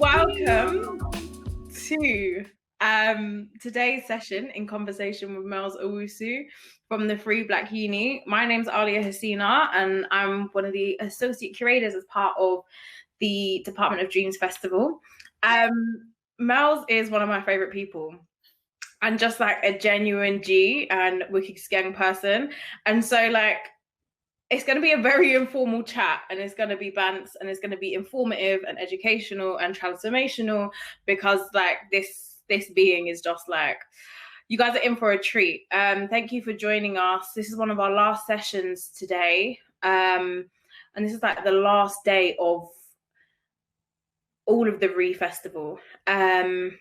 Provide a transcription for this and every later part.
Welcome to today's session in conversation with Melz Owusu from the Free Black Uni. My name's Aliyah Hasinah, and I'm one of the associate curators as part of the Department of Dreams Festival. Melz is one of my favorite people, and just like a genuine G and wicked gang person. And so it's going to be a very informal chat, and it's going to be bants, and it's going to be informative and educational and transformational, because this being is just you guys are in for a treat. Thank you for joining us. This is one of our last sessions today, and this is the last day of all of the Festival. And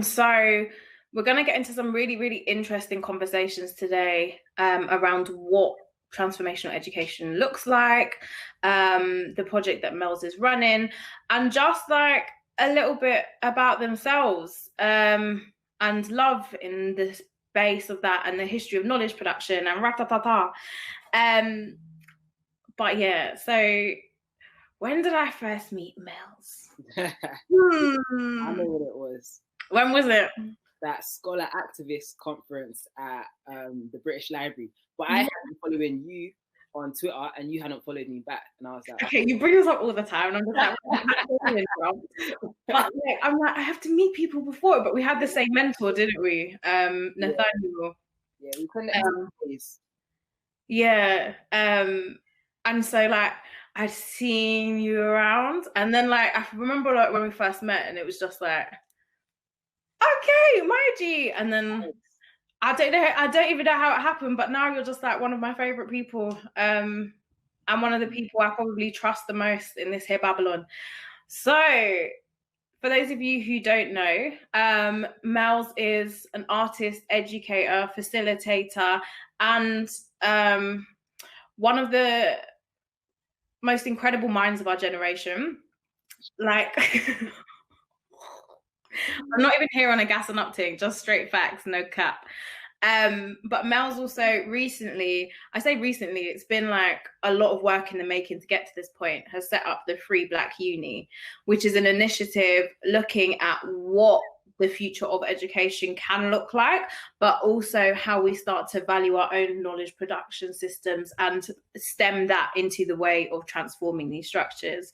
so we're going to get into some really, really interesting conversations today around what transformational education looks like, the project that Melz is running, and just a little bit about themselves and love in the space of that and the history of knowledge production and ratatata. But yeah, so when did I first meet Melz? I know what it was. When was it? That scholar activist conference at the British Library. But I had been following you on Twitter, and you hadn't followed me back. And I was like, okay, you bring us up all the time, and I'm just but I'm I have to meet people before. But we had the same mentor, didn't we? Nathaniel. Yeah, we connected. Yeah. And so I'd seen you around, and then I remember when we first met, and it was just okay, my G. And then I don't even know how it happened, but now you're just one of my favorite people, and one of the people I probably trust the most in this here Babylon. So for those of you who don't know, Melz is an artist, educator, facilitator, and one of the most incredible minds of our generation. I'm not even here on a gas and uptick, just straight facts, no cap. But Melz also recently, I say recently, it's been a lot of work in the making to get to this point, has set up the Free Black Uni, which is an initiative looking at what the future of education can look like, but also how we start to value our own knowledge production systems and stem that into the way of transforming these structures.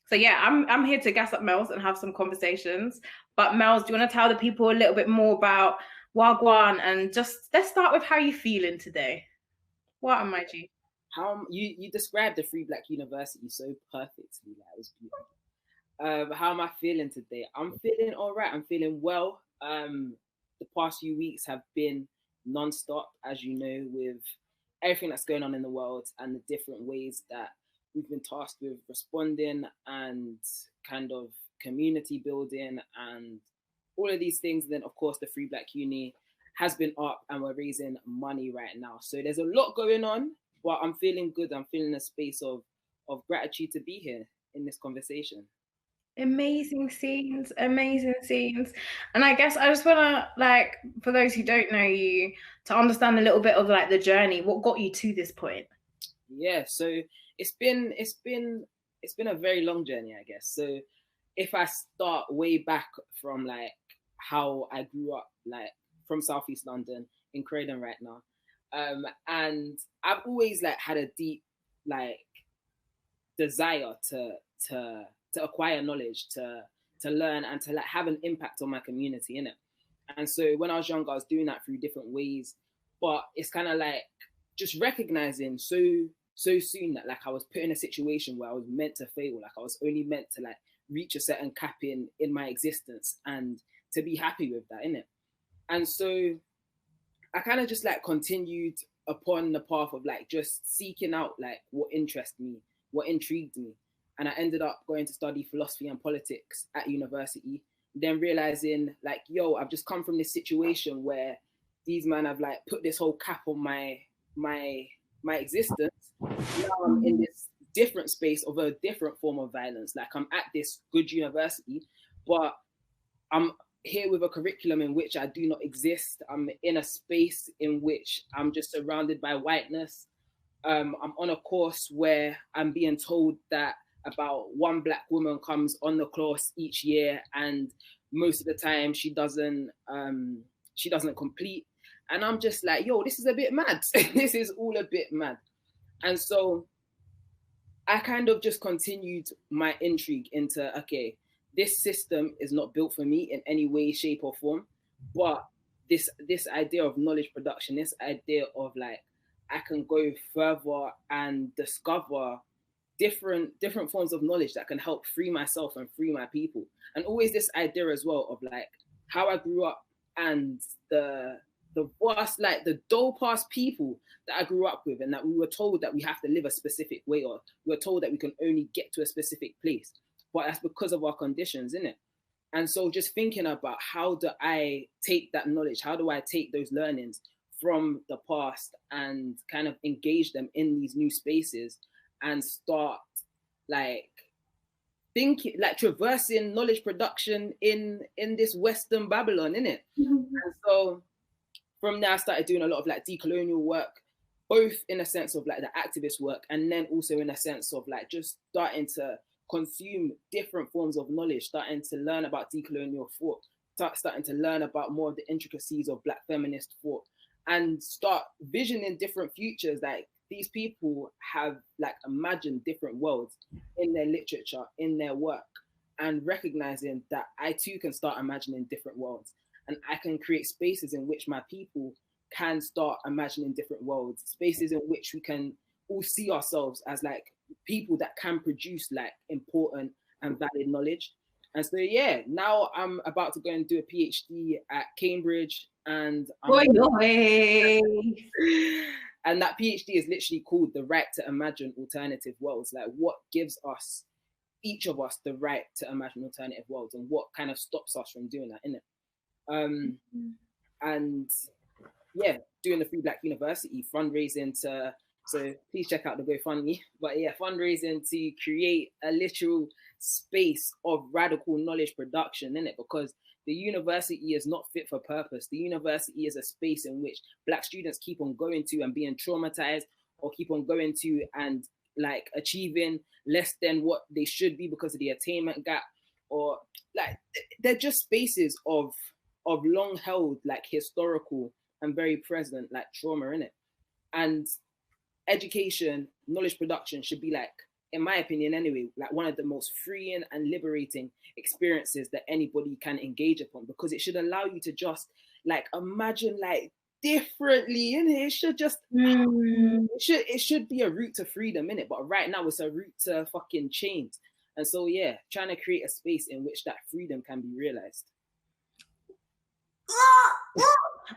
So yeah, I'm here to gas up Melz and have some conversations. But Melz, do you want to tell the people a little bit more about Wagwan, and just let's start with how you feeling today? What am I, G? How you described the Free Black University so perfectly. It was beautiful. How am I feeling today? I'm feeling all right. I'm feeling well. The past few weeks have been non-stop, as you know, with everything that's going on in the world and the different ways that we've been tasked with responding and kind of community building and all of these things. And then, of course, the Free Black Uni has been up, and we're raising money right now. So there's a lot going on, but I'm feeling good. I'm feeling a space of gratitude to be here in this conversation. Amazing scenes. And I guess I just want to, for those who don't know you, to understand a little bit of the journey. What got you to this point? Yeah, so it's been a very long journey, I guess. So if I start way back from how I grew up, from Southeast London in Croydon right now, and I've always had a deep desire to acquire knowledge, to learn, and to have an impact on my community, innit? And so when I was younger, I was doing that through different ways, but it's kind of just recognizing so soon that I was put in a situation where I was meant to fail, I was only meant to reach a certain cap in my existence and to be happy with that, innit? And so I kind of just continued upon the path of just seeking out what interested me, what intrigued me. And I ended up going to study philosophy and politics at university, then realizing I've just come from this situation where these men have put this whole cap on my existence. Now I'm in this different space of a different form of violence. I'm at this good university, but I'm here with a curriculum in which I do not exist. I'm in a space in which I'm just surrounded by whiteness. I'm on a course where I'm being told that about one Black woman comes on the course each year, and most of the time she doesn't complete. And I'm just like, yo, this is a bit mad. This is all a bit mad. And so I kind of just continued my intrigue into, okay, this system is not built for me in any way, shape, or form. But this idea of knowledge production, this idea of like, I can go further and discover different forms of knowledge that can help free myself and free my people. And always this idea as well of like how I grew up and the vast, like the dope ass people that I grew up with, and that we were told that we have to live a specific way, or we were told that we can only get to a specific place. But that's because of our conditions, isn't it? And so just thinking about, how do I take that knowledge? How do I take those learnings from the past and kind of engage them in these new spaces and start like thinking, like traversing knowledge production in this Western Babylon, innit? And so from there, I started doing a lot of like decolonial work, both in a sense of like the activist work, and then also in a sense of like just starting to consume different forms of knowledge, starting to learn about decolonial thought, starting to learn about more of the intricacies of Black feminist thought, and start visioning different futures. Like these people have like imagined different worlds in their literature, in their work, and recognizing that I too can start imagining different worlds. And I can create spaces in which my people can start imagining different worlds, spaces in which we can all see ourselves as like people that can produce like important and valid knowledge. And so, yeah, now I'm about to go and do a PhD at Cambridge, and and that PhD is literally called The Right to Imagine Alternative Worlds. Like, what gives us, each of us, the right to imagine alternative worlds, and what kind of stops us from doing that, innit? And yeah, doing the Free Black University, fundraising to, so please check out the GoFundMe, but yeah, fundraising to create a literal space of radical knowledge production in it, because the university is not fit for purpose. The university is a space in which Black students keep on going to and being traumatized, or keep on going to and like achieving less than what they should be because of the attainment gap, or like they're just spaces of long held like historical and very present like trauma in it. And education, knowledge production should be like, in my opinion anyway, like one of the most freeing and liberating experiences that anybody can engage upon, because it should allow you to just like imagine like differently, and it should just it should be a route to freedom in it. But right now it's a route to fucking chains. And so yeah, trying to create a space in which that freedom can be realized.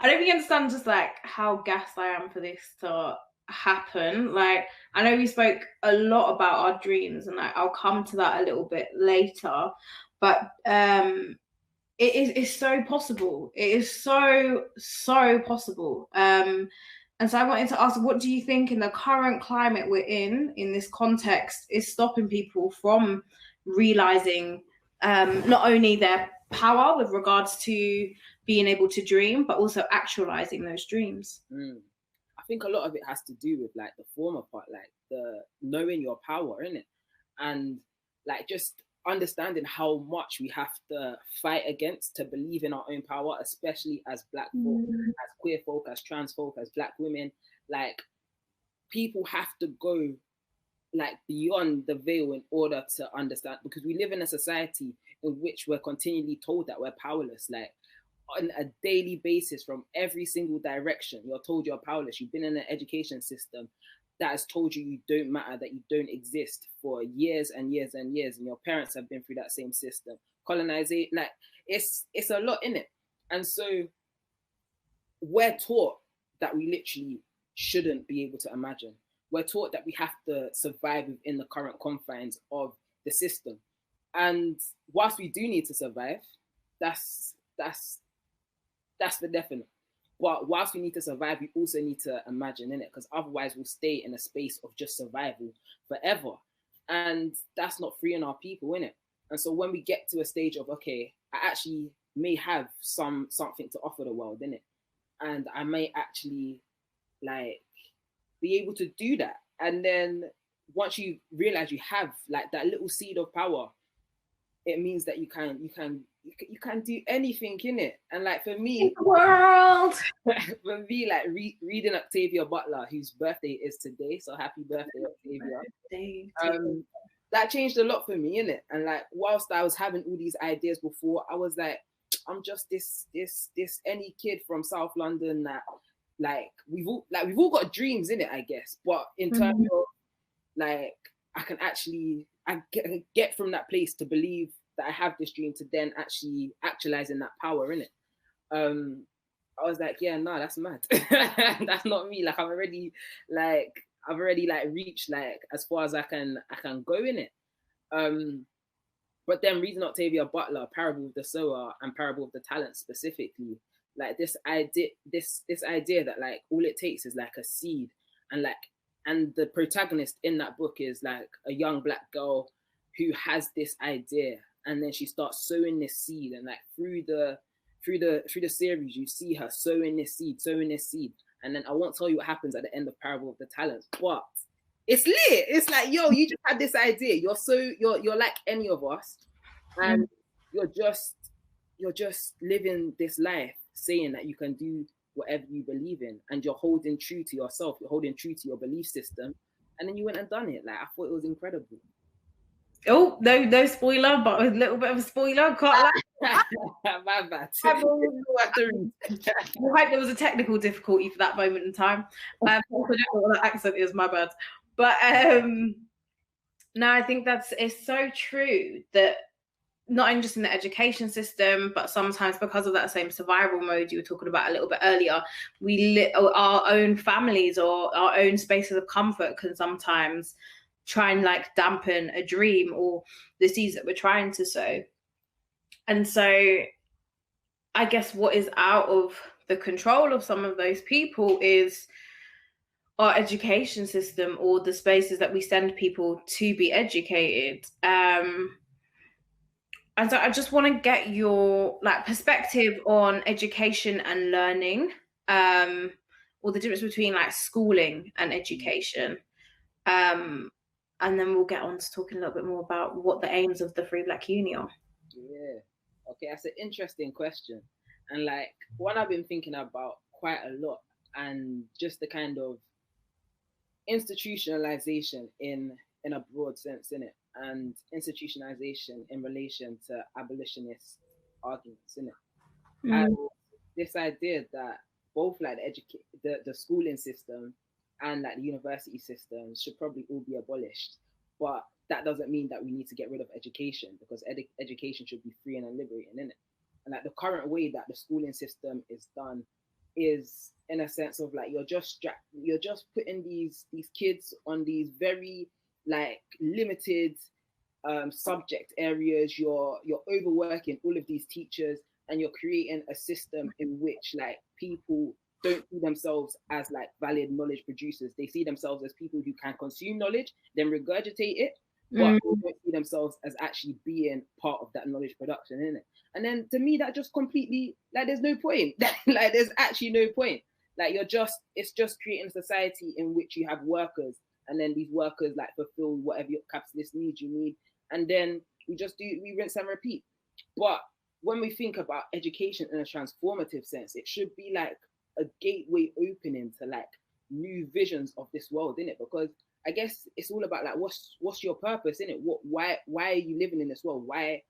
I don't think you understand just like how gassed I am for this to happen. Like, I know we spoke a lot about our dreams, and like I'll come to that a little bit later, but it's so possible. It is so possible. And so I wanted to ask, what do you think in the current climate we're in this context is stopping people from realizing not only their power with regards to being able to dream, but also actualizing those dreams? I think a lot of it has to do with like the former part, like the knowing your power, innit? And like just understanding how much we have to fight against to believe in our own power, especially as Black folk, as queer folk, as trans folk, as Black women. Like, people have to go like beyond the veil in order to understand, because we live in a society in which we're continually told that we're powerless. Like, on a daily basis, from every single direction, you're told you're powerless. You've been in an education system that has told you don't matter, that you don't exist for years and years and years, and your parents have been through that same system. Colonization, like it's a lot in it. And so we're taught that we literally shouldn't be able to imagine. We're taught that we have to survive within the current confines of the system. And whilst we do need to survive, that's for definite. But whilst we need to survive, we also need to imagine, innit? Because otherwise we'll stay in a space of just survival forever. And that's not freeing our people, innit? And so when we get to a stage of, okay, I actually may have something to offer the world, innit? And I may actually like be able to do that. And then once you realize you have like that little seed of power, it means that you can do anything in it. And like for me, world. for me, like reading Octavia Butler, whose birthday is today, so happy birthday, Octavia. That changed a lot for me, innit? And like whilst I was having all these ideas before, I was like, I'm just this any kid from South London that like we've all got dreams in it, I guess. But in terms of like I can actually get from that place to believe that I have this dream to then actually actualizing that power in it. I was like, yeah, no, that's mad. That's not me. Like I've already reached like as far as I can go in it. But then reading Octavia Butler, Parable of the Sower and Parable of the Talent specifically, like this idea that like all it takes is like a seed, and the protagonist in that book is like a young Black girl who has this idea, and then she starts sowing this seed, and like through the series you see her sowing this seed, and then I won't tell you what happens at the end of Parable of the Talents, but it's lit. It's like, yo, you just had this idea. You're like any of us, and you're just living this life saying that you can do whatever you believe in, and you're holding true to yourself, you're holding true to your belief system, and then you went and done it. Like I thought it was incredible. Oh, no spoiler, but a little bit of a spoiler. Can't lie. My bad. I hope there was a technical difficulty for that moment in time. I don't know what that accent is, my bad. But no, I think it's so true that not only just in the education system, but sometimes because of that same survival mode you were talking about a little bit earlier, our own families or our own spaces of comfort can sometimes try and like dampen a dream or the seeds that we're trying to sow. And so I guess what is out of the control of some of those people is our education system or the spaces that we send people to be educated. And so I just want to get your like perspective on education and learning, or the difference between like schooling and education. And then we'll get on to talking a little bit more about what the aims of the Free Black Uni are. Yeah. Okay, that's an interesting question. And like one I've been thinking about quite a lot, and just the kind of institutionalization in a broad sense in it, and institutionalization in relation to abolitionist arguments in it. And this idea that both like the schooling system and like the university system should probably all be abolished, but that doesn't mean that we need to get rid of education, because education should be free and liberating in it. And like the current way that the schooling system is done is in a sense of like you're just putting these kids on these very like limited subject areas. You're overworking all of these teachers, and you're creating a system in which like people don't see themselves as like valid knowledge producers. They see themselves as people who can consume knowledge, then regurgitate it, but they don't see themselves as actually being part of that knowledge production, isn't it? And then to me, that just completely like there's no point. Like there's actually no point. Like it's just creating a society in which you have workers, and then these workers like fulfill whatever your capitalist needs you need, and then we rinse and repeat. But when we think about education in a transformative sense, it should be like a gateway opening to like new visions of this world, innit? Because I guess it's all about like what's your purpose, innit? Why are you living in this world? Why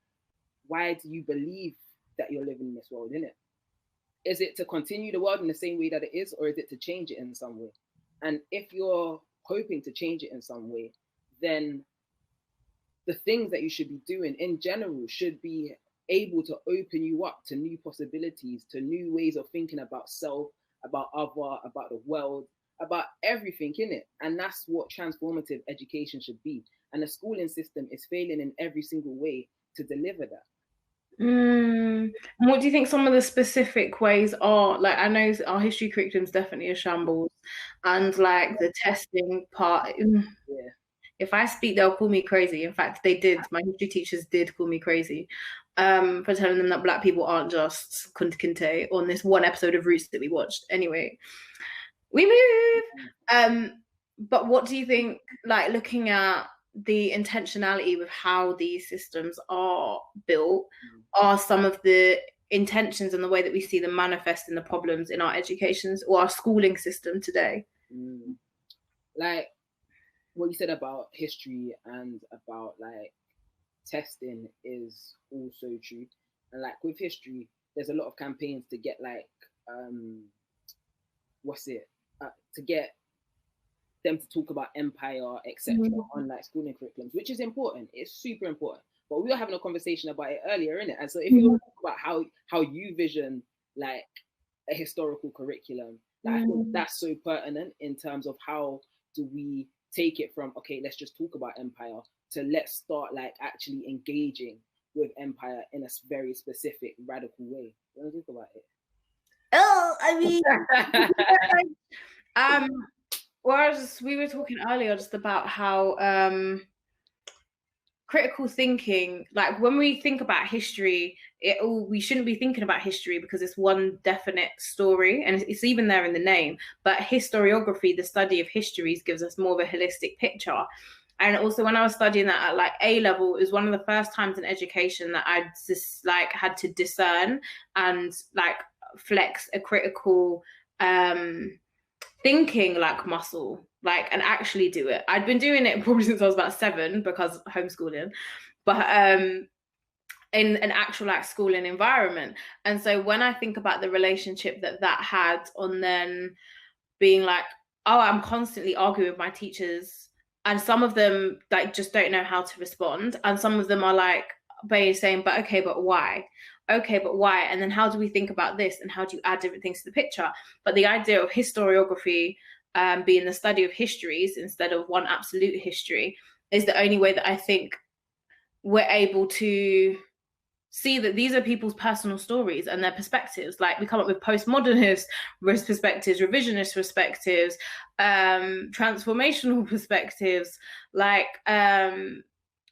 do you believe that you're living in this world, innit? Is it to continue the world in the same way that it is, or is it to change it in some way? And if you're hoping to change it in some way, then the things that you should be doing in general should be able to open you up to new possibilities, to new ways of thinking about self, about other, about the world, about everything in it. And that's what transformative education should be. And the schooling system is failing in every single way to deliver that. What do you think some of the specific ways are? Like, I know our history curriculum is definitely a shambles, and like the testing part. Yeah. If I speak, they'll call me crazy. In fact, they did. My history teachers did call me crazy for telling them that Black people aren't just Kunta Kinte on this one episode of Roots that we watched. Anyway, we move. But what do you think, like looking at the intentionality with how these systems are built, are some of the intentions and the way that we see them manifest in the problems in our educations or our schooling system today? Like what you said about history and about like testing is also true. And like with history, there's a lot of campaigns to get like to get them to talk about empire, etc., on like schooling curriculums, which is important. It's super important. But we were having a conversation about it earlier, innit? And so if you want to talk about how you vision like a historical curriculum, like, I think that's so pertinent in terms of how do we take it from, okay, let's just talk about empire, to let's start like actually engaging with empire in a very specific, radical way. You want to talk about it? Oh, I mean, we were talking earlier just about how critical thinking, like when we think about history, we shouldn't be thinking about history because it's one definite story, and it's even there in the name. But historiography, the study of histories, gives us more of a holistic picture. And also, when I was studying that at like A level, it was one of the first times in education that I just like had to discern and like flex a critical thinking like muscle, like, and actually do it. I'd been doing it probably since I was about 7 because homeschooling, but in an actual like schooling environment. And so when I think about the relationship that had on then being like, oh, I'm constantly arguing with my teachers, and some of them like just don't know how to respond, and some of them are like saying, but okay, but why? Okay, but why? And then how do we think about this, and how do you add different things to the picture? But the idea of historiography being the study of histories instead of one absolute history is the only way that I think we're able to see that these are people's personal stories and their perspectives. Like we come up with postmodernist perspectives, revisionist perspectives, transformational perspectives, like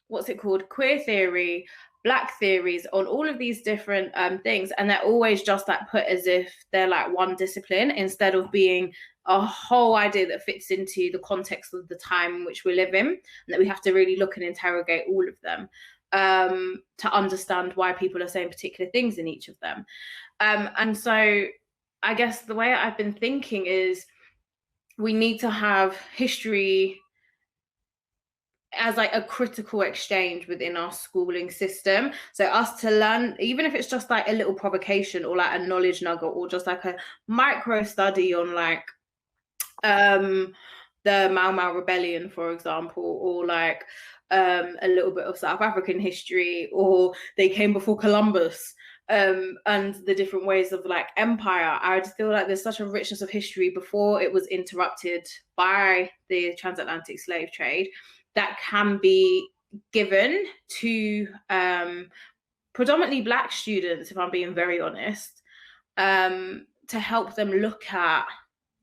what's it called, queer theory, Black theories, on all of these different things, and they're always just like put as if they're like one discipline instead of being a whole idea that fits into the context of the time in which we live in, and that we have to really look and interrogate all of them to understand why people are saying particular things in each of them. And so I guess the way I've been thinking is we need to have history as like a critical exchange within our schooling system. So us to learn, even if it's just like a little provocation or like a knowledge nugget or just like a micro study on like the Mau Mau Rebellion, for example, or like a little bit of South African history, or they came before Columbus, and the different ways of like empire. I just feel like there's such a richness of history before it was interrupted by the transatlantic slave trade that can be given to predominantly Black students, if I'm being very honest, to help them look at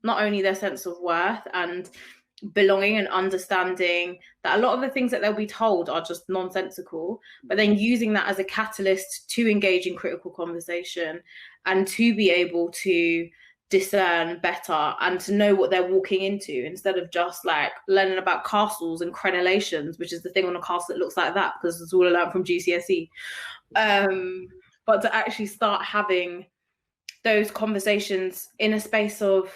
not only their sense of worth and belonging and understanding that a lot of the things that they'll be told are just nonsensical, but then using that as a catalyst to engage in critical conversation and to be able to discern better and to know what they're walking into, instead of just like learning about castles and crenellations, which is the thing on a castle that looks like that because it's all I learned from GCSE. But to actually start having those conversations in a space of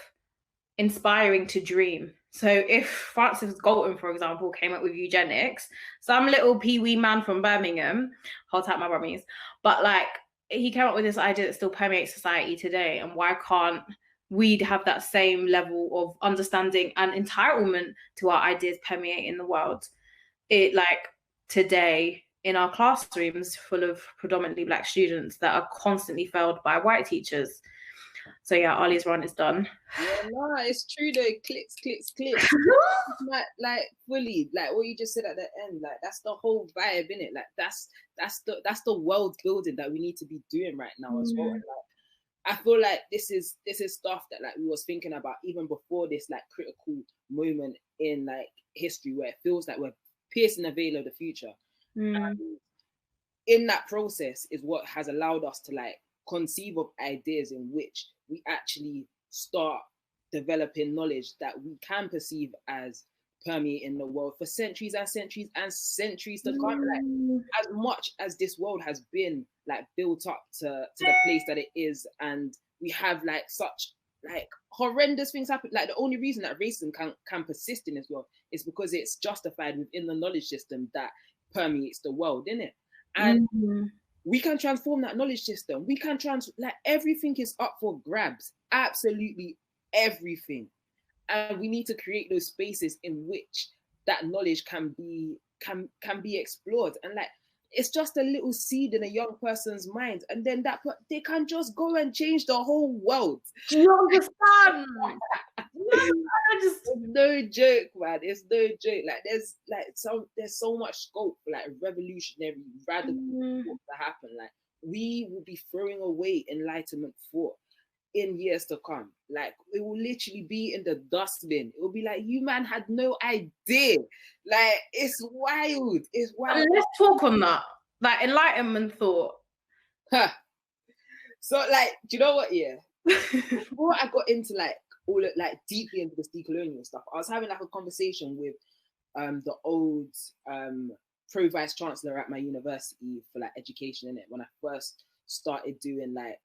inspiring to dream. So if Francis Galton, for example, came up with eugenics, some little pee-wee man from Birmingham, hold out my rummies, but like he came up with this idea that still permeates society today, and why can't we have that same level of understanding and entitlement to our ideas permeate in the world? It like today in our classrooms full of predominantly Black students that are constantly failed by white teachers. So yeah, Ali's run is done. Yeah, no, it's true though. Clicks. Like fully, like what you just said at the end, like that's the whole vibe, innit? Like that's the world building that we need to be doing right now as well. And, like, I feel like this is stuff that like we was thinking about even before this like critical moment in like history where it feels like we're piercing the veil of the future. And in that process is what has allowed us to like conceive of ideas in which we actually start developing knowledge that we can perceive as permeating the world for centuries and centuries and centuries to come. Like, as much as this world has been like built up to the place that it is, and we have like such like horrendous things happen. Like, the only reason that racism can persist in this world is because it's justified within the knowledge system that permeates the world, innit? And we can transform that knowledge system. We can like, everything is up for grabs. Absolutely everything. And we need to create those spaces in which that knowledge can be explored. And like, it's just a little seed in a young person's mind, and then they can just go and change the whole world. Do you understand? It's no joke, man. It's no joke. Like, there's so much scope for like revolutionary, radical to happen. Like, we will be throwing away Enlightenment thought in years to come. Like, it will literally be in the dustbin. It will be like, you man had no idea. Like, it's wild. It's wild. Let's talk on that. Like, Enlightenment thought. Huh. So, like, do you know what? Yeah. Before I got into like all it, like deeply into this decolonial stuff, I was having like a conversation with the old pro vice chancellor at my university for like education, in it, when I first started doing like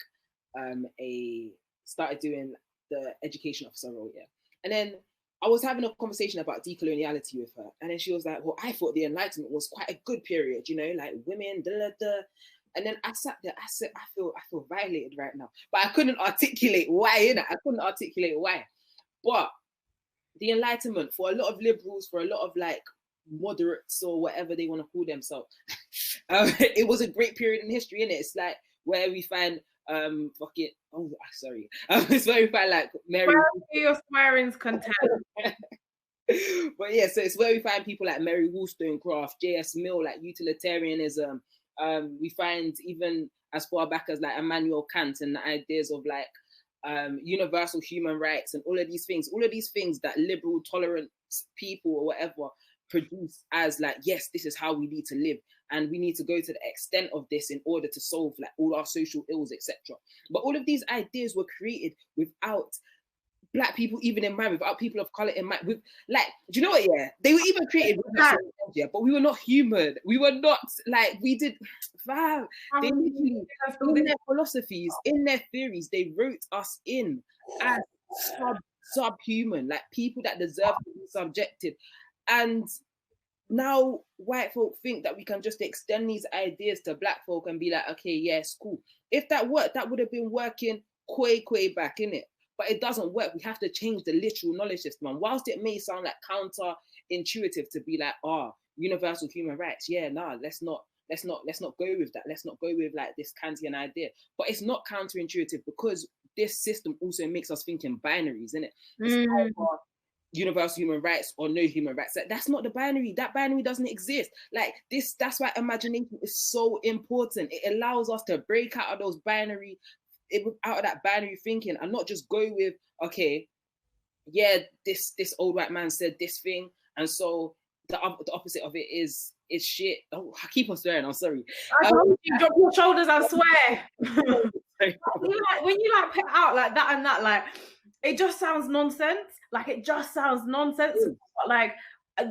the education officer role, yeah. And then I was having a conversation about decoloniality with her, and then she was like, well, I thought the Enlightenment was quite a good period, you know, like women, And then I sat there, I said, I feel violated right now. But I couldn't articulate why, innit? I couldn't articulate why. But the Enlightenment, for a lot of liberals, for a lot of like moderates or whatever they want to call themselves, it was a great period in history, innit? It's like where we find it's where we find like Mary. Your swearing's content. But yeah, so it's where we find people like Mary Wollstonecraft, J.S. Mill, like utilitarianism. We find even as far back as like Immanuel Kant and the ideas of like universal human rights and all of these things that liberal, tolerant people or whatever produce as like, yes, this is how we need to live, and we need to go to the extent of this in order to solve like all our social ills, etc. But all of these ideas were created without Black people even in mind, without people of color in mind. With like, do you know what? Yeah, they were even created with that, yeah, but we were not human. We were not like we did. Wow, they literally in their philosophies, in their theories, they wrote us in as subhuman, like people that deserve to be subjected. And now white folk think that we can just extend these ideas to Black folk and be like, okay, yes, cool. If that worked, that would have been working way back, innit? But it doesn't work. We have to change the literal knowledge system. And whilst it may sound like counterintuitive to be like, universal human rights, yeah, nah, let's not go with that. Let's not go with like this Kantian idea. But it's not counterintuitive because this system also makes us think in binaries, innit? It's either universal human rights or no human rights. Like, that's not the binary. That binary doesn't exist. Like this, that's why imagination is so important. It allows us to break out of those out of that binary thinking and not just go with, okay, yeah, this old white man said this thing, and so the opposite of it is shit. Oh, I keep on swearing. I'm sorry. Drop your shoulders and swear. when you like put out like that and that, like it just sounds nonsense. Like it just sounds nonsense. Like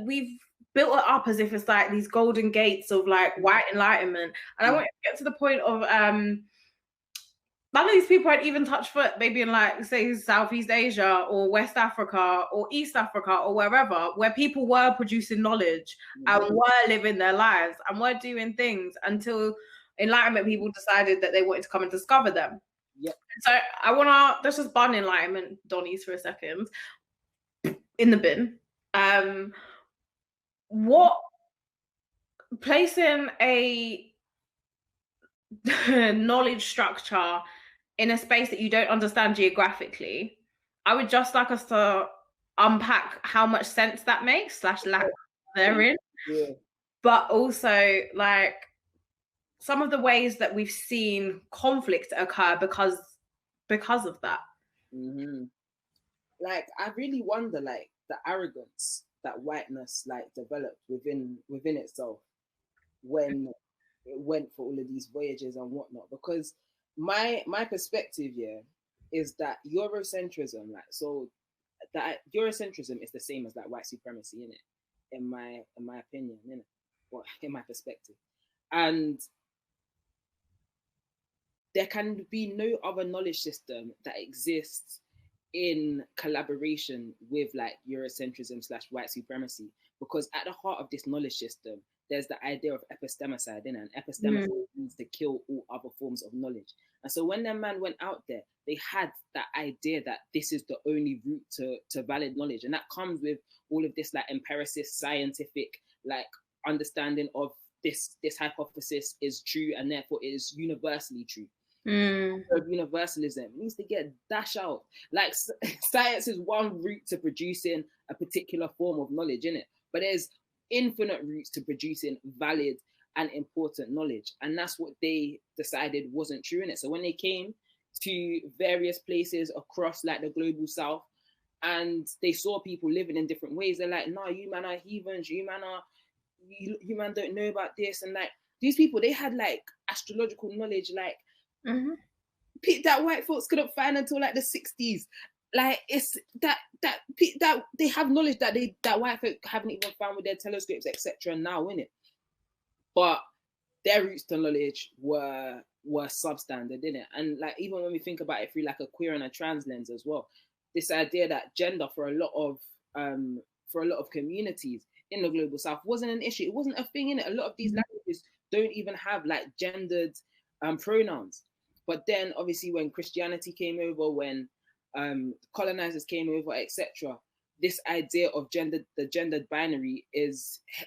we've built it up as if it's like these golden gates of like white enlightenment, and I want to get to the point of none of these people had even touched foot maybe in like say Southeast Asia or West Africa or East Africa or wherever, where people were producing knowledge and were living their lives and were doing things until Enlightenment people decided that they wanted to come and discover them. Yep. So let's just ban Enlightenment Donnies for a second in the bin. What placing a knowledge structure in a space that you don't understand geographically, I would just like us to unpack how much sense that makes / lack therein. Yeah. But also like some of the ways that we've seen conflict occur because of that. Mm-hmm. Like I really wonder like the arrogance that whiteness like developed within itself when it went for all of these voyages and whatnot, because my perspective is that Eurocentrism, like, so that Eurocentrism is the same as like white supremacy, in it, in my opinion, in it, or in my perspective. And there can be no other knowledge system that exists in collaboration with like Eurocentrism / white supremacy, because at the heart of this knowledge system, there's the idea of epistemicide, and epistemicide means to kill all other forms of knowledge. And so when that man went out there, they had that idea that this is the only route to valid knowledge. And that comes with all of this like empiricist, scientific, like understanding of this hypothesis is true and therefore it is universally true. Universalism needs to get dashed out. Like science is one route to producing a particular form of knowledge, in it, but there's infinite routes to producing valid and important knowledge, and that's what they decided wasn't true, in it. So when they came to various places across like the global south and they saw people living in different ways, they're like, no, you man are heathens, you man don't know about this. And like these people, they had like astrological knowledge like that white folks couldn't find until like the 60s. Like it's that they have knowledge that white folk haven't even found with their telescopes, etc. now, innit? But their roots to knowledge were substandard, innit? And like even when we think about it through like a queer and a trans lens as well, this idea that gender for a lot of communities in the global south wasn't an issue. It wasn't a thing, innit? A lot of these languages don't even have like gendered pronouns. But then obviously when Christianity came over, when colonizers came over, etc., this idea of the gendered binary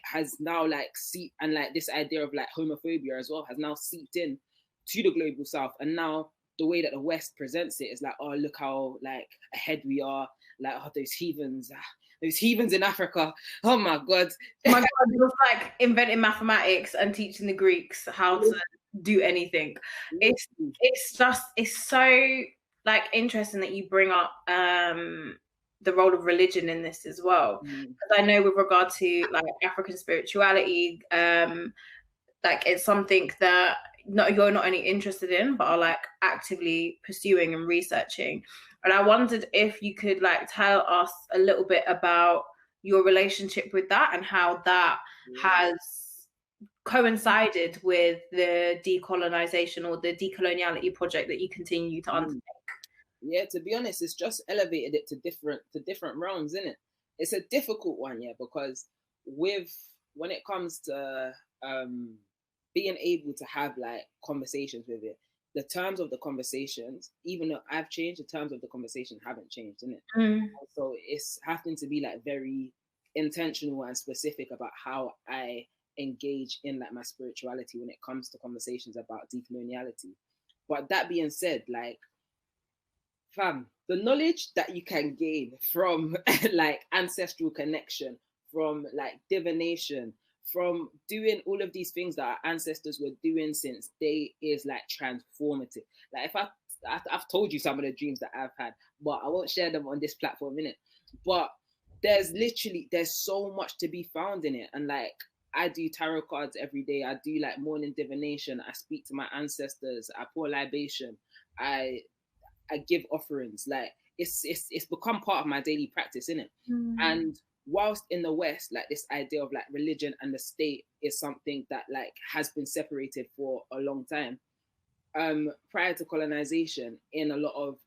has now like seeped, and like this idea of like homophobia as well has now seeped in to the global south. And now the way that the West presents it is like, oh, look how like ahead we are, like, oh, those heathens in Africa, oh my god. Oh my god, it was like inventing mathematics and teaching the Greeks how to do anything. It's so like interesting that you bring up the role of religion in this as well, because I know with regard to like African spirituality, like it's something that you're not only interested in but are like actively pursuing and researching. And I wondered if you could like tell us a little bit about your relationship with that and how that has coincided with the decolonization or the decoloniality project that you continue to undertake. Yeah, to be honest, it's just elevated it to different realms, isn't it? It's a difficult one, yeah, because when it comes to being able to have like conversations with it, the terms of the conversations, even though I've changed, the terms of the conversation haven't changed, isn't it? So it's having to be like very intentional and specific about how I engage in like my spirituality when it comes to conversations about decoloniality. But that being said, like, fam, the knowledge that you can gain from like ancestral connection, from like divination, from doing all of these things that our ancestors were doing since day is like transformative. Like if I've told you some of the dreams that I've had, but I won't share them on this platform, innit? But there's so much to be found in it. And like I do tarot cards every day. I do like morning divination. I speak to my ancestors. I pour libation. I give offerings. Like it's become part of my daily practice, innit? And whilst in the West, like this idea of like religion and the state is something that like has been separated for a long time. Prior to colonization, in a lot of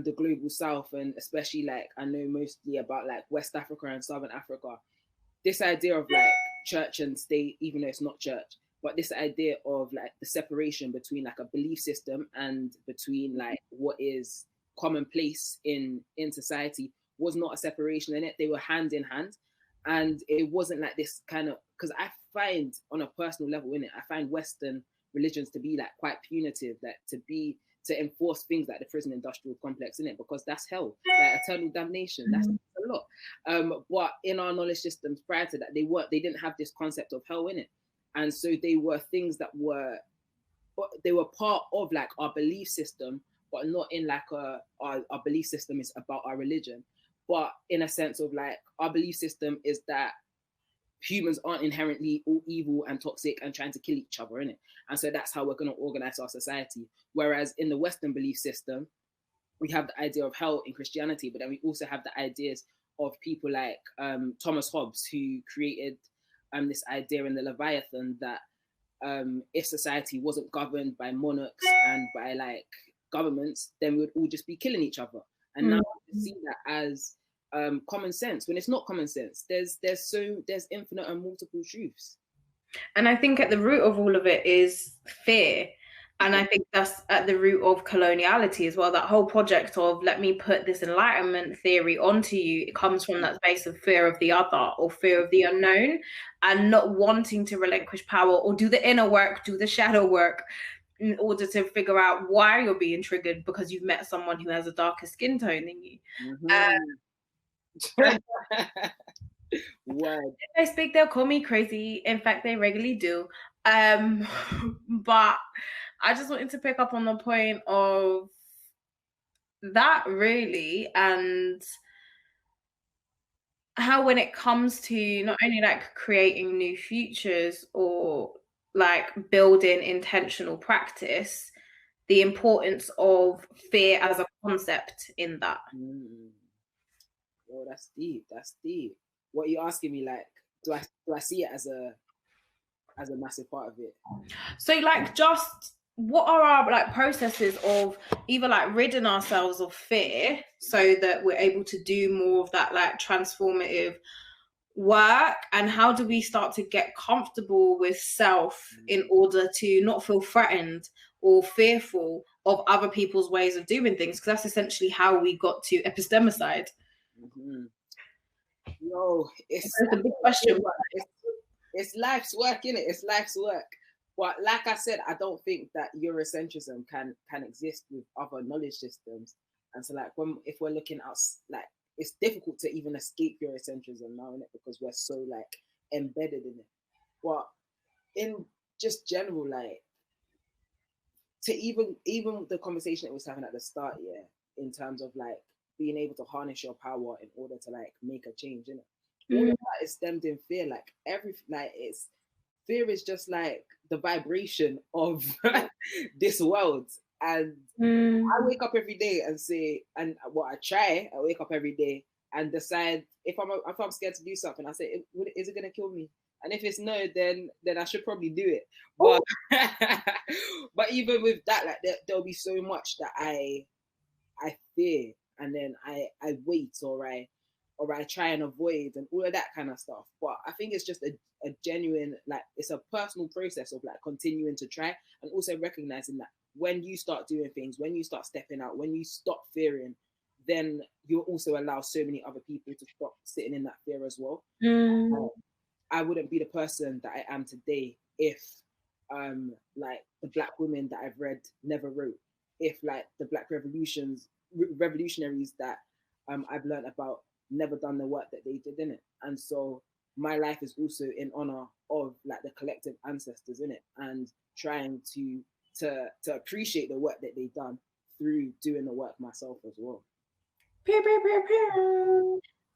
the global South, and especially like I know mostly about like West Africa and Southern Africa, this idea of like church and state, even though it's not church, but this idea of like the separation between like a belief system and between like what is commonplace in society was not a separation in it. They were hand in hand. And it wasn't like this kind of, because I find on a personal level in it, I find Western religions to be like quite punitive, like to enforce things like the prison industrial complex in it, because that's hell, like eternal damnation. That's a lot. But in our knowledge systems prior to that, they didn't have this concept of hell in it. And so they were things that were part of like our belief system, but not in like our belief system is about our religion. But in a sense of like our belief system is that humans aren't inherently all evil and toxic and trying to kill each other, innit? And so that's how we're going to organize our society. Whereas in the Western belief system, we have the idea of hell in Christianity, but then we also have the ideas of people like Thomas Hobbes, who created this idea in the Leviathan that if society wasn't governed by monarchs and by like governments, then we would all just be killing each other. And now we see that as common sense, when it's not common sense. There's infinite and multiple truths. And I think at the root of all of it is fear. And I think that's at the root of coloniality as well. That whole project of let me put this Enlightenment theory onto you, it comes from that space of fear of the other or fear of the unknown, and not wanting to relinquish power or do the inner work, do the shadow work in order to figure out why you're being triggered because you've met someone who has a darker skin tone than you. Word. If I speak, they'll call me crazy. In fact, they regularly do. But I just wanted to pick up on the point of that really, and how when it comes to not only like creating new futures or like building intentional practice, the importance of fear as a concept in that. Oh, that's deep. That's deep. What are you asking me? Like, do I see it as a massive part of it? So like, just what are our like processes of either like ridding ourselves of fear so that we're able to do more of that like transformative work, and how do we start to get comfortable with self in order to not feel threatened or fearful of other people's ways of doing things, because that's essentially how we got to epistemicide. Yo, it's a big question. It's life's work, innit? It's life's work. But like I said, I don't think that Eurocentrism can exist with other knowledge systems. And so like if we're looking at, like, it's difficult to even escape Eurocentrism now, innit? Because we're so like embedded in it. But in just general, like, to even the conversation that we was having at the start, yeah, in terms of like being able to harness your power in order to like make a change, innit? All of that is stemmed in fear. Like fear is just like the vibration of this world. And I wake up every day and say, and what I wake up every day and decide if I'm scared to do something, I say, is it gonna kill me? And if it's no, then I should probably do it. But but even with that, like there'll be so much that I fear, and then I wait, or I try and avoid, and all of that kind of stuff. But I think it's just a genuine, like, it's a personal process of like continuing to try, and also recognizing that when you start doing things, when you start stepping out, when you stop fearing, then you also allow so many other people to stop sitting in that fear as well. I wouldn't be the person that I am today if like the Black women that I've read never wrote, if like the Black revolutionaries that I've learned about never done the work that they did in it. And so my life is also in honor of like the collective ancestors in it, and trying to appreciate the work that they've done through doing the work myself as well.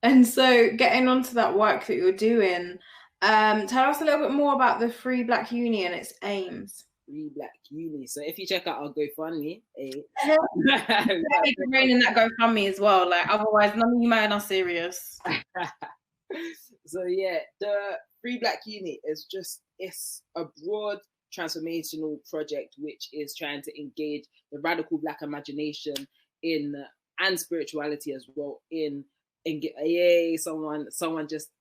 And so getting onto that work that you're doing, tell us a little bit more about the Free Black Uni and its aims. Free Black Uni. So if you check out our GoFundMe, in that GoFundMe as well. Like, otherwise, none of you men are serious. So yeah, the Free Black Uni is it's a broad transformational project which is trying to engage the radical Black imagination and spirituality as well someone just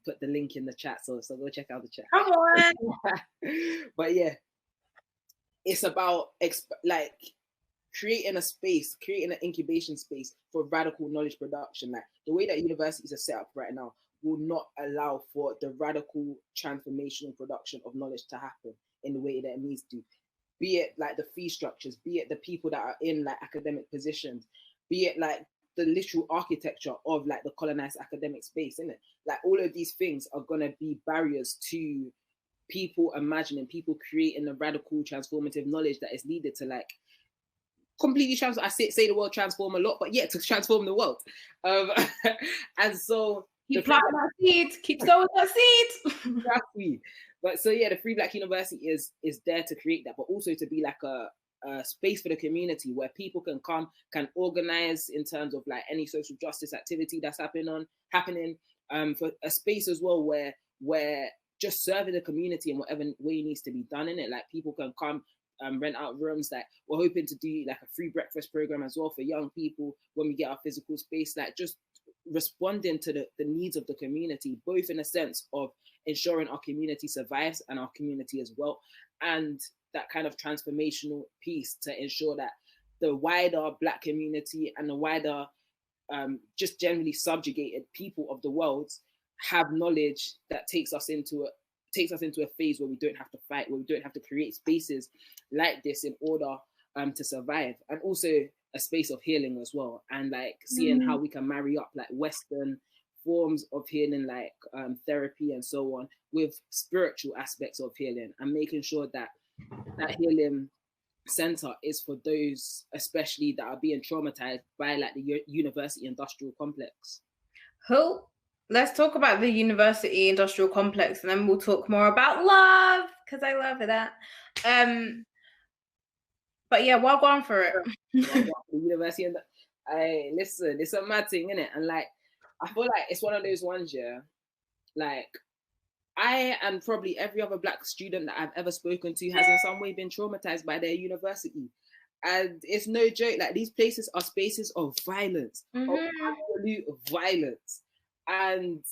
put the link in the chat, so go check out the chat. Come on. But yeah, it's about like creating an incubation space for radical knowledge production. Like, the way that universities are set up right now will not allow for the radical transformational production of knowledge to happen in the way that it needs to. Be it like the fee structures, be it the people that are in like academic positions, be it like the literal architecture of like the colonized academic space, isn't it? Like, all of these things are gonna be barriers to people imagining, people creating the radical transformative knowledge that is needed to like completely transform. I say the word transform a lot, but yeah, to transform the world. And so keep planting that seed, keep sowing that seed. Exactly. But so yeah, the Free Black University is there to create that, but also to be like a space for the community where people can come, can organize in terms of like any social justice activity that's happening, for a space as well where just serving the community in whatever way needs to be done in it. Like people can come, rent out rooms. Like we're hoping to do like a free breakfast program as well for young people when we get our physical space, like just responding to the needs of the community, both in a sense of ensuring our community survives and our community as well, and that kind of transformational piece to ensure that the wider Black community and the wider just generally subjugated people of the world have knowledge that takes us into a phase where we don't have to fight, where we don't have to create spaces like this in order to survive, and also a space of healing as well, and like seeing how we can marry up like Western forms of healing, like therapy and so on, with spiritual aspects of healing, and making sure that that healing center is for those especially that are being traumatized by like the university industrial complex. Who? Let's talk about the university industrial complex, and then we'll talk more about love, because I love that. But yeah, we'll go on for it. The university and listen, it's a mad thing, isn't it? And like I feel like it's one of those ones, yeah. Like I and probably every other Black student that I've ever spoken to has in some way been traumatized by their university. And it's no joke, like these places are spaces of violence, of absolute violence. And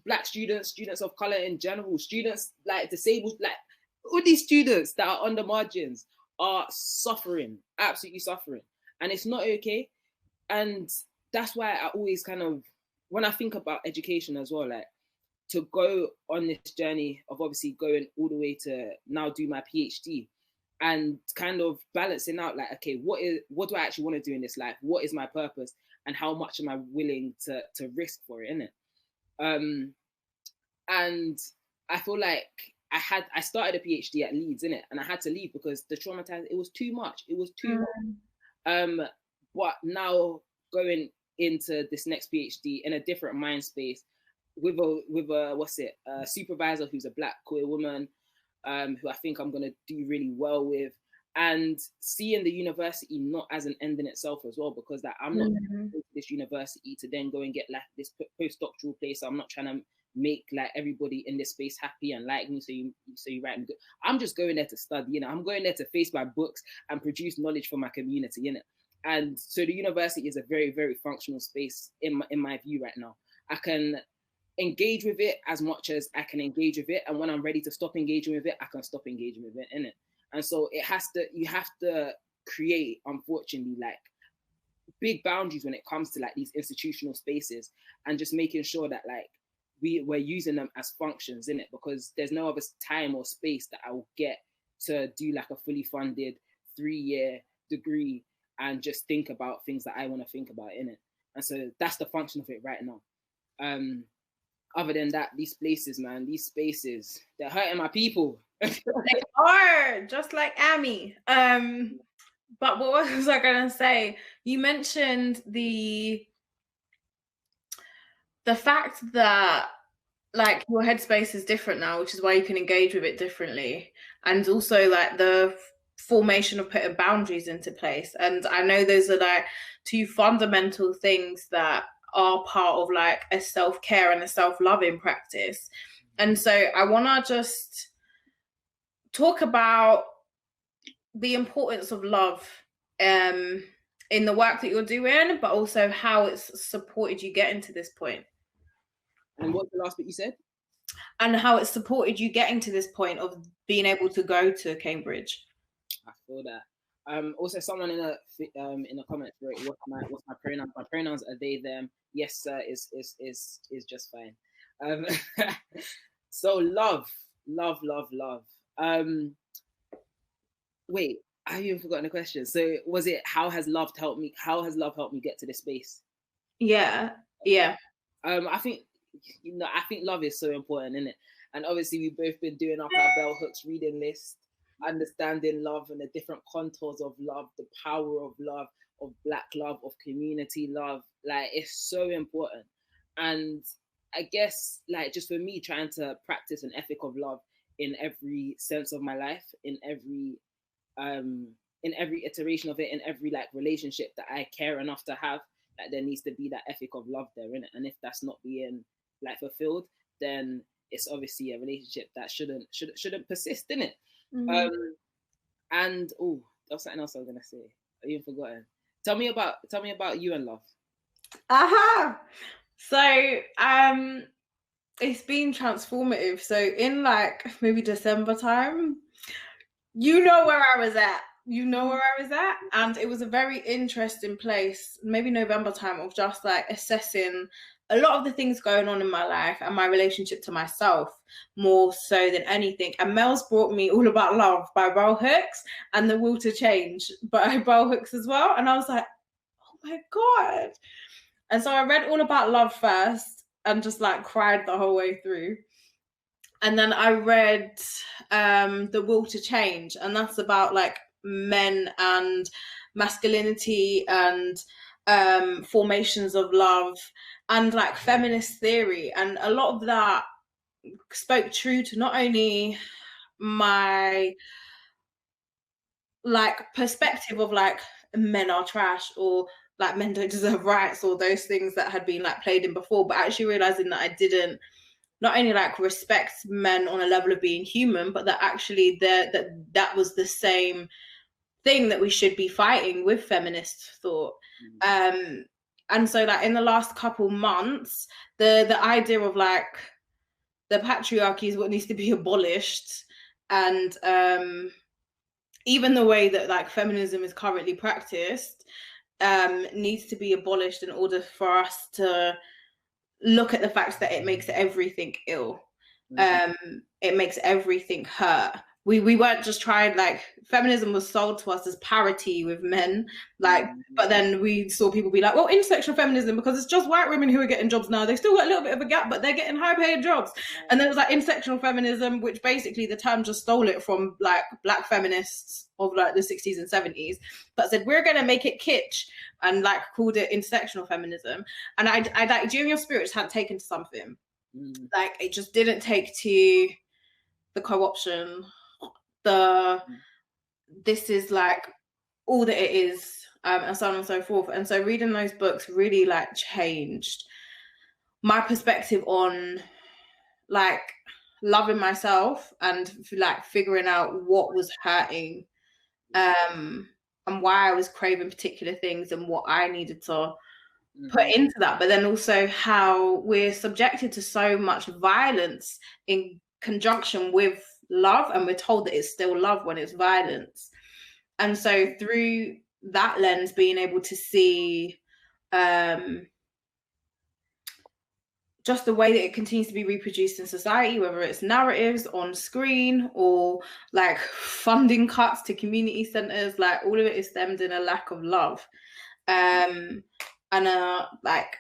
Black students of color in general, students like disabled, like all these students that are on the margins are suffering, absolutely suffering. And it's not okay. And that's why I always kind of, when I think about education as well, like to go on this journey of obviously going all the way to now do my PhD and kind of balancing out like, okay, what do I actually want to do in this life? What is my purpose? And how much am I willing to risk for it, innit? And I feel like I started a PhD at Leeds, innit? And I had to leave because the traumatized, it was too much. It was too much. But now going into this next PhD in a different mind space with a supervisor who's a Black queer woman, who I think I'm gonna do really well with, and seeing the university not as an end in itself as well, because that I'm not going to this university to then go and get like this postdoctoral place. I'm not trying to make like everybody in this space happy and like me, so you write me good. I'm just going there to study, you know. I'm going there to face my books and produce knowledge for my community, you know. And so the university is a very, very functional space in my view right now. I can engage with it as much as I can engage with it, and when I'm ready to stop engaging with it, I can stop engaging with it, innit? And so you have to create, unfortunately, like big boundaries when it comes to like these institutional spaces, and just making sure that like we're using them as functions, innit? Because there's no other time or space that I will get to do like a fully funded 3-year degree and just think about things that I want to think about, innit? And so that's the function of it right now. Other than that, these places, man, these spaces, they're hurting my people. They are, just like Amy. But what was I gonna say? You mentioned the fact that like your headspace is different now, which is why you can engage with it differently, and also like the formation of putting boundaries into place. And I know those are like two fundamental things that are part of like a self-care and a self-loving practice. And so I want to just talk about the importance of love in the work that you're doing, but also how it's supported you getting to this point. And what's the last bit you said? And how it's supported you getting to this point of being able to go to Cambridge. I feel that. Also, someone in the comments wrote, "What's my pronouns? My pronouns are they, them. Yes, sir. Is just fine." So love. Wait, I even forgotten the question. So was it how has love helped me? How has love helped me get to this space? Yeah. I think love is so important, isn't it? And obviously we've both been doing up our bell hooks reading list, understanding love and the different contours of love, the power of love, of Black love, of community love. Like it's so important. And I guess like just for me trying to practice an ethic of love in every sense of my life, in every in every iteration of it, in every like relationship that I care enough to have, that there needs to be that ethic of love there in it. And if that's not being like fulfilled, then it's obviously a relationship that shouldn't persist in it. And oh, there was something else I was gonna say. I even forgotten. Tell me about you and love. So it's been transformative. So in like maybe December time, you know where I was at. And it was a very interesting place, maybe November time, of just like assessing a lot of the things going on in my life and my relationship to myself more so than anything. And Mel's brought me All About Love by Bell Hooks and The Will to Change by Bell Hooks as well. And I was like, oh my God. And so I read All About Love first and just like cried the whole way through. And then I read The Will to Change, and that's about like men and masculinity and formations of love and like feminist theory. And a lot of that spoke true to not only my like perspective of like men are trash or like men don't deserve rights or those things that had been like played in before, but actually realizing that I didn't not only like respect men on a level of being human, but that actually that was the same thing that we should be fighting with feminist thought. And so like in the last couple months, the idea of like the patriarchy is what needs to be abolished, and even the way that like feminism is currently practiced needs to be abolished in order for us to look at the fact that it makes everything ill. It makes everything hurt. We weren't just trying, like, feminism was sold to us as parity with men, like, but then we saw people be like, well, intersectional feminism, because it's just white women who are getting jobs now. They've still got a little bit of a gap, but they're getting high paid jobs. And then it was like intersectional feminism, which basically the term just stole it from like black feminists of like the 60s and 70s, but said, we're going to make it kitsch, and like called it intersectional feminism. And I like, you and your spirits hadn't taken to something. Like, it just didn't take to the co-option, this is like all that it is, and so on and so forth. And so reading those books really like changed my perspective on like loving myself and like figuring out what was hurting, and why I was craving particular things and what I needed to put into that. But then also how we're subjected to so much violence in conjunction with love, and we're told that it's still love when it's violence. And so through that lens, being able to see just the way that it continues to be reproduced in society, whether it's narratives on screen or like funding cuts to community centres, like all of it is stemmed in a lack of love, and a like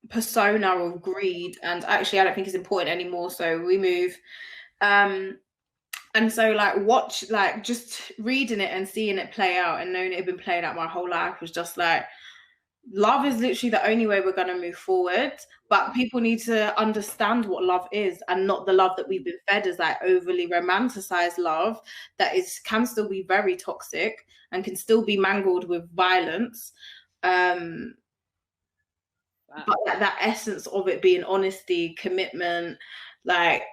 persona of greed. And actually I don't think it's important anymore, so we move. And so like just reading it and seeing it play out and knowing it had been playing out my whole life was just like, love is literally the only way we're going to move forward. But people need to understand what love is, and not the love that we've been fed as like overly romanticized love that can still be very toxic and can still be mangled with violence. But that essence of it being honesty, commitment, like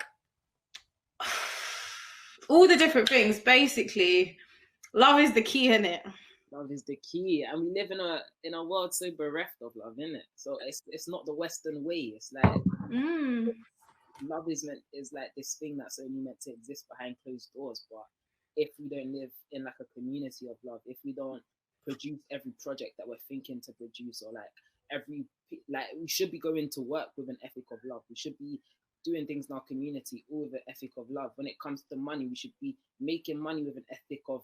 all the different things, basically, love is the key, in it. Love is the key, and we live in a world so bereft of love, isn't it? So it's not the Western way. It's like love is like this thing that's only meant to exist behind closed doors. But if we don't live in like a community of love, if we don't produce every project that we're thinking to produce, or like we should be going to work with an ethic of love. We should be doing things in our community all with an ethic of love. When it comes to money, we should be making money with an ethic of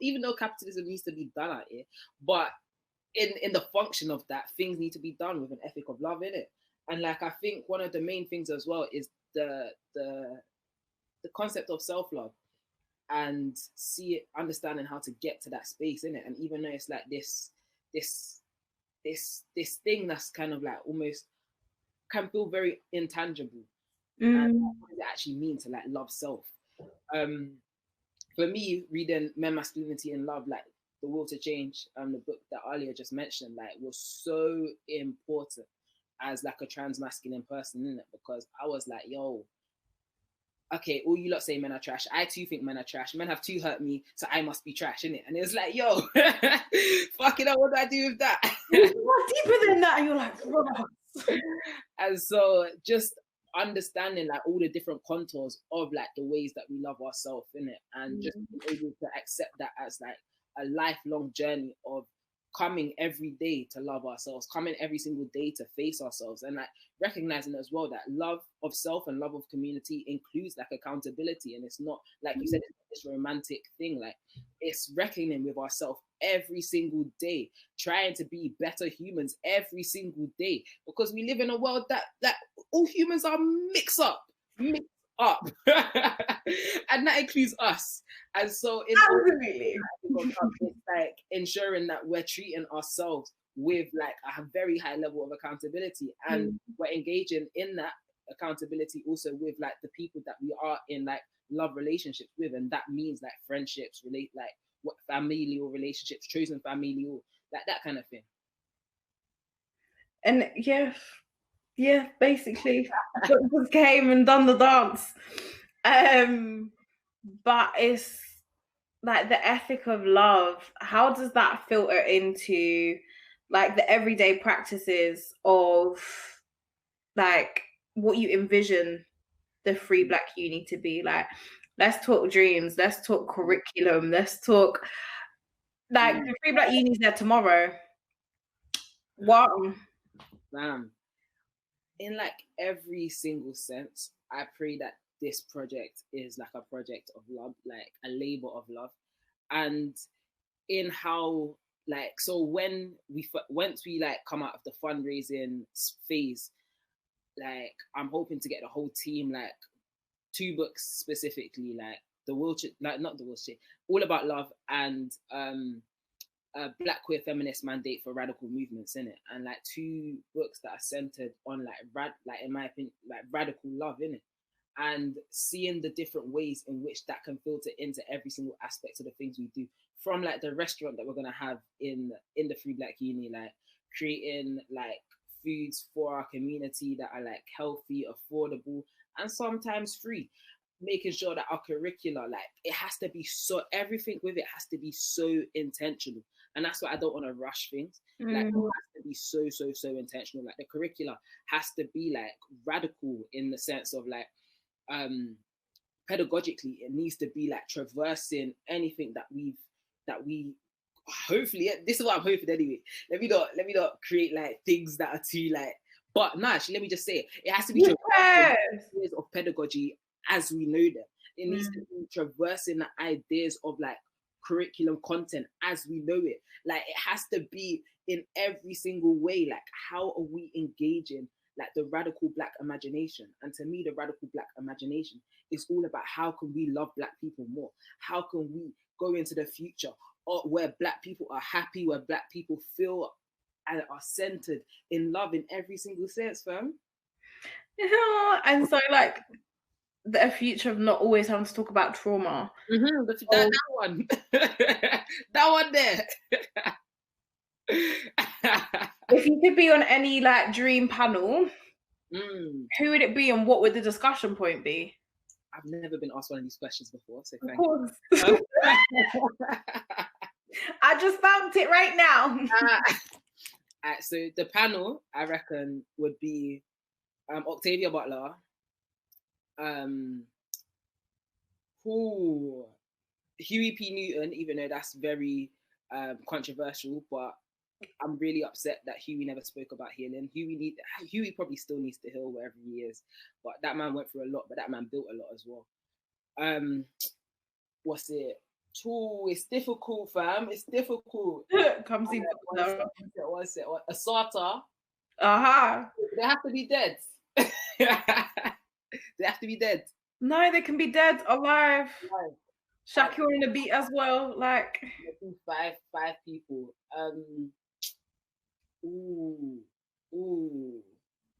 even though capitalism needs to be done out here, but in the function of that, things need to be done with an ethic of love in it. And like, I think one of the main things as well is the concept of self-love, and understanding how to get to that space in it. And even though it's like this thing that's kind of like almost can feel very intangible, and what does it actually mean to like love self? for me, reading Men, Masculinity and Love, like The Will to Change, the book that Aliyah just mentioned, like was so important as like a trans masculine person in it, because I was like, yo, okay, all you lot say men are trash. I too think men are trash. Men have too hurt me, so I must be trash, innit? And it was like, yo, fucking hell, what do I do with that? It's more deeper than that, and you're like, what? And so just understanding like all the different contours of like the ways that we love ourselves, innit? And just being able to accept that as like a lifelong journey of coming every day to love ourselves, coming every single day to face ourselves, and like recognizing as well that love of self and love of community includes like accountability. And it's not, like you said, it's this romantic thing. Like it's reckoning with ourselves every single day, trying to be better humans every single day, because we live in a world that all humans are mixed up. And that includes us. And so Absolutely. it's like ensuring that we're treating ourselves with like a very high level of accountability, and we're engaging in that accountability also with like the people that we are in like love relationships with. And that means like friendships, like what familial relationships, chosen familial, like that kind of thing. And yeah, basically just came and done the dance. But it's like the ethic of love, how does that filter into like the everyday practices of like what you envision the Free Black Uni to be? Like, let's talk dreams, let's talk curriculum, let's talk like the Free Black Uni's there tomorrow. What? In like every single sense, I pray that this project is like a project of love, like a labor of love. And in how like, so when once we like come out of the fundraising phase, like I'm hoping to get the whole team, like 2 books specifically, like the wheelchair, like not the wheelchair, All About Love, and a Black queer feminist mandate for radical movements in it, and like 2 books that are centered on like in my opinion, like radical love in it, and seeing the different ways in which that can filter into every single aspect of the things we do, from like the restaurant that we're gonna have in the Free Black Uni, like creating like foods for our community that are like healthy, affordable, and sometimes free. Making sure that our curricula, like it has to be so, everything with it has to be so intentional. And that's why I don't want to rush things. Like it has to be so intentional. Like the curricula has to be like radical in the sense of like pedagogically, it needs to be like traversing anything that we hopefully, this is what I'm hoping anyway. Let me not create like things that are too like, but no, actually, let me just say it has to be years of pedagogy as we know them. It needs to be traversing the ideas of like curriculum content as we know it. Like it has to be in every single way. Like how are we engaging like the radical Black imagination? And to me, the radical Black imagination is all about how can we love Black people more? How can we go into the future where Black people are happy, where Black people feel and are centered in love in every single sense, fam? Yeah, and so like the future of not always having to talk about trauma. That one. That one there. If you could be on any like dream panel, who would it be and what would the discussion point be? I've never been asked one of these questions before, so thank you. I just found it right now. So the panel, I reckon, would be Octavia Butler, Huey P. Newton, even though that's very controversial, but I'm really upset that Huey never spoke about healing. Huey probably still needs to heal wherever he is, but that man went through a lot, but that man built a lot as well. What's it? It's difficult, fam. It's difficult. Come see what's it? Asata. They have to be dead. They have to be dead. No, they can be dead, alive. Shaki on the beat as well. Like 5 people.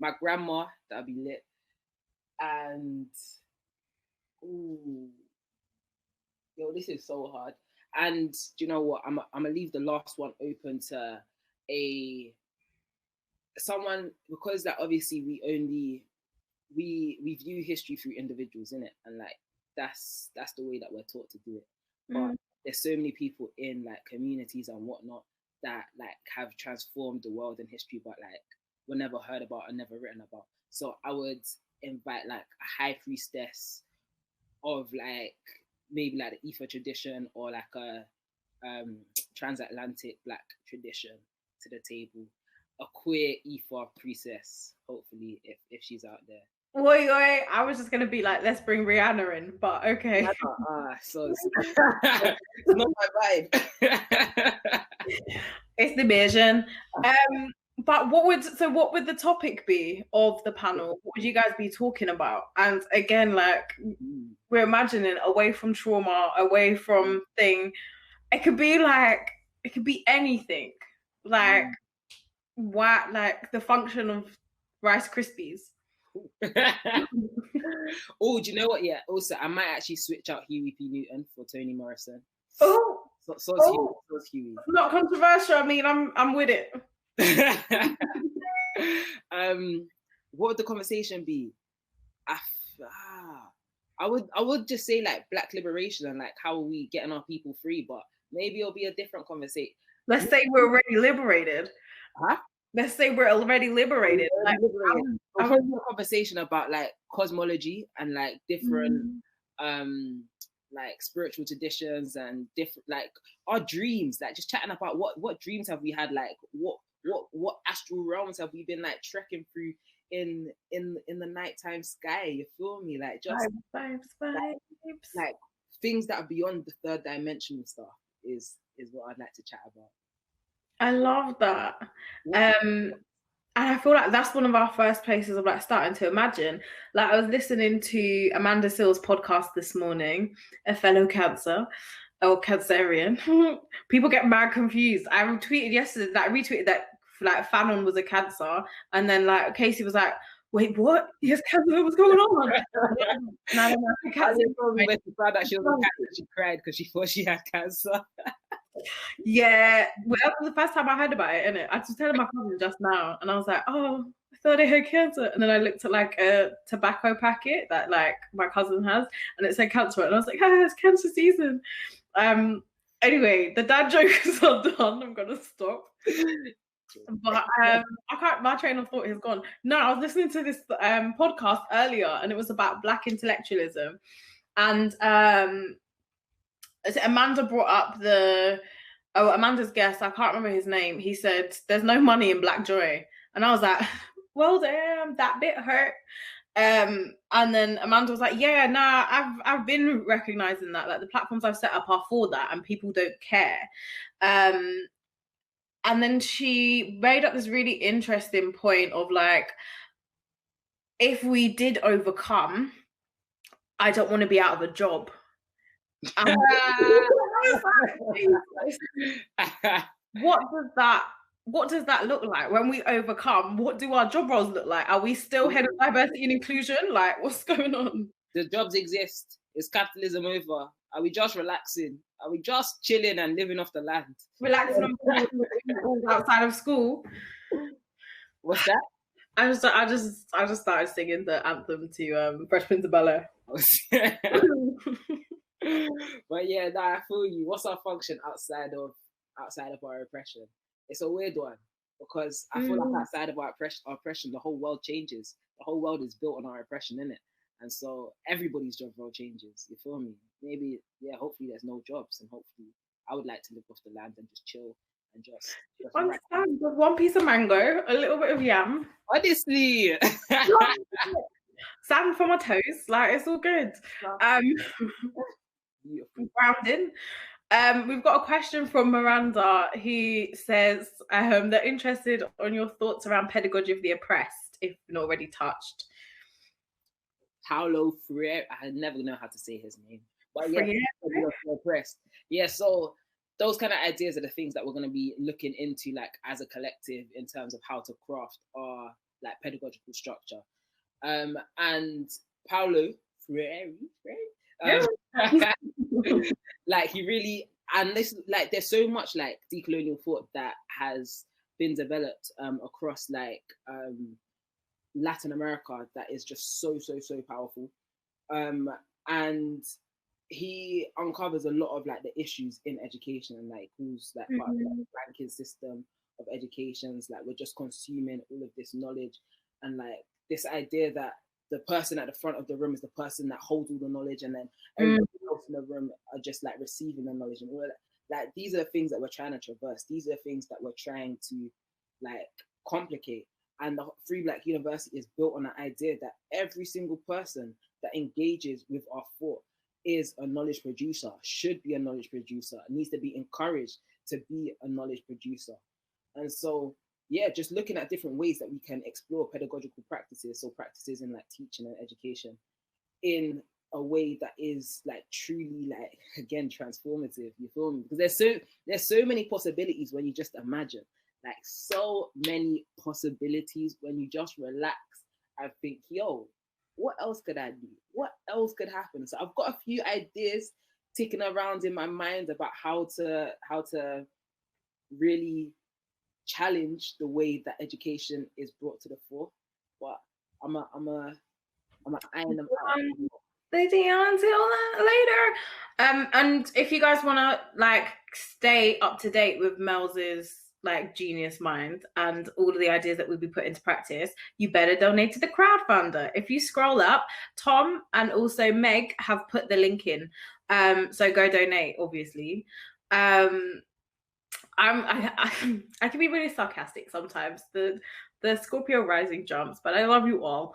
My grandma, that'll be lit. And Yo, this is so hard. And do you know what? I'm gonna leave the last one open to someone, because that obviously we view history through individuals, innit? And like that's the way that we're taught to do it. But there's so many people in like communities and whatnot that like have transformed the world and history, but like were never heard about and never written about. So I would invite like a high priestess of like maybe like the Ifa tradition, or like a transatlantic black tradition to the table. A queer Ifa priestess, hopefully, if she's out there. Wait, I was just gonna be like, let's bring Rihanna in, but okay. So it's not my vibe. It's the vision. But what would the topic be of the panel? What would you guys be talking about? And again, like we're imagining away from trauma, away from thing. It could be anything. Like what, like the function of Rice Krispies. Oh, do you know what? Yeah. Also, I might actually switch out Huey P. Newton for Toni Morrison. Oh, Huey. Not controversial. I mean, I'm with it. What would the conversation be? I would just say like Black liberation and like how are we getting our people free, but maybe it'll be a different conversation. Let's say we're already liberated. Huh? Let's say we're already liberated. Like, I'm having a conversation about like cosmology and like different like spiritual traditions and different like our dreams, like just chatting about what dreams have we had, like what astral realms have we been like trekking through in the nighttime sky, you feel me? Like just vibes. Like things that are beyond the third dimensional stuff is what I'd like to chat about. I love that. And I feel like that's one of our first places of like starting to imagine. Like I was listening to Amanda Seale's podcast this morning, a fellow Cancer or Cancerian. People get mad confused. I retweeted yesterday that like Fanon was a Cancer, and then like Casey was like, wait, what? He has cancer? What's going on? No, cancer. When she found out she was a cancer, she cried because she thought she had cancer. Yeah, well, that was the first time I heard about it, innit? I was telling my cousin just now, and I was like, oh, I thought I had cancer. And then I looked at like a tobacco packet that like my cousin has, and it said cancer, and I was like, oh, it's cancer season. Anyway, the dad jokes are done. I'm gonna stop. But I can't. My train of thought has gone. No, I was listening to this podcast earlier, and it was about Black intellectualism, and Amanda brought up Amanda's guest. I can't remember his name. He said, "There's no money in Black joy," and I was like, "Well, damn, that bit hurt." And then Amanda was like, "Yeah, nah, I've been recognizing that. Like the platforms I've set up are for that, and people don't care." And then she made up this really interesting point of like, if we did overcome, I don't want to be out of a job. What does that look like when we overcome? What do our job roles look like? Are we still head of diversity and inclusion? Like, what's going on? The jobs exist. Is capitalism over? Are we just relaxing? Are we just chilling and living off the land? Relaxing outside of school. What's that? I just started singing the anthem to Fresh Prince of Bel-Air. But yeah, I feel you. What's our function outside of our oppression? It's a weird one because I feel like outside of our oppression, the whole world changes. The whole world is built on our oppression, innit? And so everybody's job role changes. You feel me? Maybe, yeah, hopefully there's no jobs, and hopefully I would like to live off the land and just chill and just with one piece of mango, a little bit of yam. Honestly. Sand for my toes, like it's all good. Grounding. We've got a question from Miranda. He says they're interested on your thoughts around pedagogy of the oppressed, if not already touched. Paulo Freire. I never know how to say his name, but yeah, oppressed. Yeah, so those kind of ideas are the things that we're going to be looking into, like as a collective, in terms of how to craft our like pedagogical structure. And Paulo Freire Like he really, and this, like, there's so much like decolonial thought that has been developed across like Latin America that is just so powerful. And he uncovers a lot of like the issues in education and like who's like part of the ranking system of educations. Like we're just consuming all of this knowledge, and like this idea that the person at the front of the room is the person that holds all the knowledge, and then everybody else in the room are just like receiving the knowledge and all that. Like these are things that we're trying to traverse. These are things that we're trying to like complicate. And the Free Black University is built on the idea that every single person that engages with our thought is a knowledge producer, should be a knowledge producer, needs to be encouraged to be a knowledge producer. And so, yeah, just looking at different ways that we can explore pedagogical practices, so practices in like teaching and education, in a way that is like truly like, again, transformative. You feel me? Because there's so many possibilities when you just imagine, like so many possibilities when you just relax and think, yo, what else could I do? What else could happen? So I've got a few ideas ticking around in my mind about how to really challenge the way that education is brought to the fore. But I'm a iron them out. The answer all that later. And if you guys want to like stay up to date with Melz's like genius mind and all of the ideas that we'll be put into practice, you better donate to the crowdfunder. If you scroll up, Tom and also Meg have put the link in. So go donate, obviously. I can be really sarcastic sometimes. The Scorpio rising jumps, but I love you all.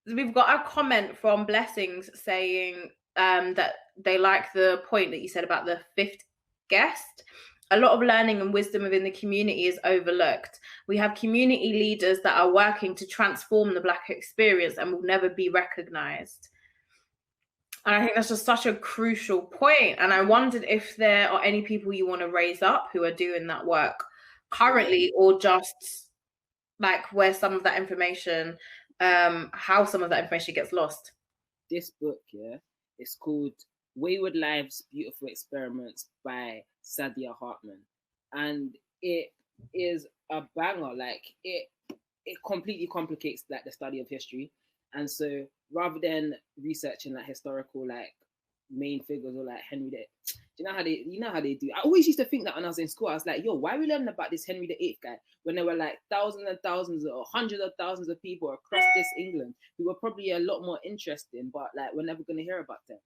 We've got a comment from Blessings saying that they like the point that you said about the fifth guest. A lot of learning and wisdom within the community is overlooked. We have community leaders that are working to transform the Black experience and will never be recognized. And I think that's just such a crucial point. And I wondered if there are any people you want to raise up who are doing that work currently, or just like where some of that information, how some of that information gets lost. This book, yeah, it's called Wayward Lives, Beautiful Experiments by Saidiya Hartman. And it is a banger. Like it completely complicates like the study of history. And so rather than researching like historical like main figures or like Henry VIII, you know how they do. I always used to think that when I was in school, I was like, yo, why are we learning about this Henry VIII guy when there were like thousands and thousands or hundreds of thousands of people across this England who were probably a lot more interesting, but like we're never gonna hear about them.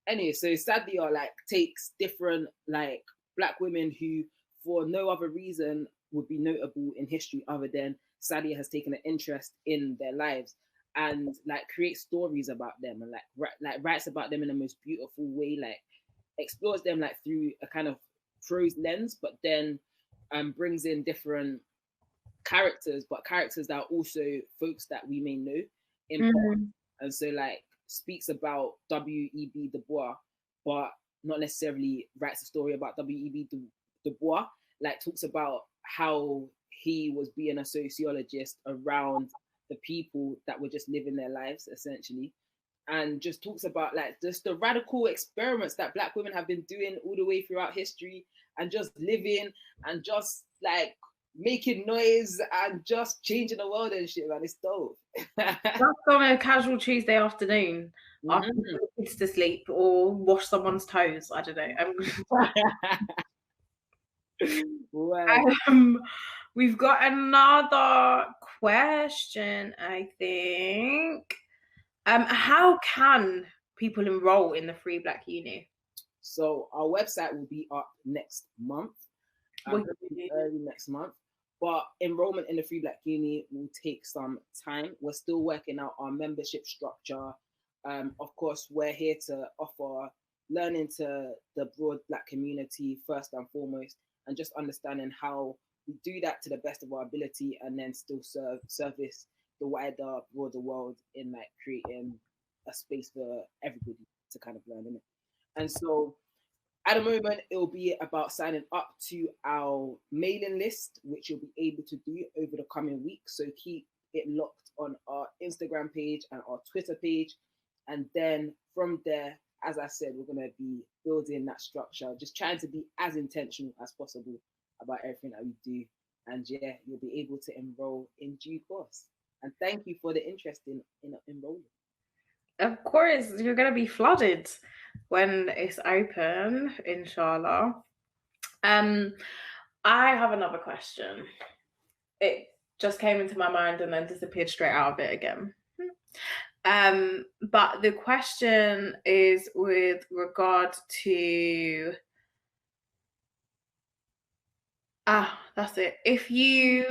Anyway, so Saidiya like takes different like Black women who for no other reason would be notable in history other than Saidiya has taken an interest in their lives, and like creates stories about them and like writes about them in the most beautiful way, like explores them like through a kind of prose lens, but then brings in different characters, but characters that are also folks that we may know in part. And so like speaks about W.E.B. Du Bois, but not necessarily writes a story about W.E.B. Du Bois, like talks about how he was being a sociologist around the people that were just living their lives essentially, and just talks about like just the radical experiments that Black women have been doing all the way throughout history, and just living and just like making noise and just changing the world and shit, man. It's dope. That's on a casual Tuesday afternoon after put the kids to sleep or wash someone's toes. I don't know. We've got another question, I think. How can people enroll in the Free Black Uni? So our website will be up next month, early next month. But enrollment in the Free Black Uni will take some time. We're still working out our membership structure. Of course, we're here to offer learning to the broad Black community first and foremost, and just understanding how we do that to the best of our ability, and then still service the wider, broader world in like creating a space for everybody to kind of learn in it. And so at the moment, it will be about signing up to our mailing list, which you'll be able to do over the coming weeks. So keep it locked on our Instagram page and our Twitter page. And then from there, as I said, we're going to be building that structure, just trying to be as intentional as possible about everything that we do. And yeah, you'll be able to enroll in due course. And thank you for the interest in enrolling. Of course, you're going to be flooded when it's open, inshallah. I have another question. It just came into my mind and then disappeared straight out of it again. But the question is with regard to that's it. If you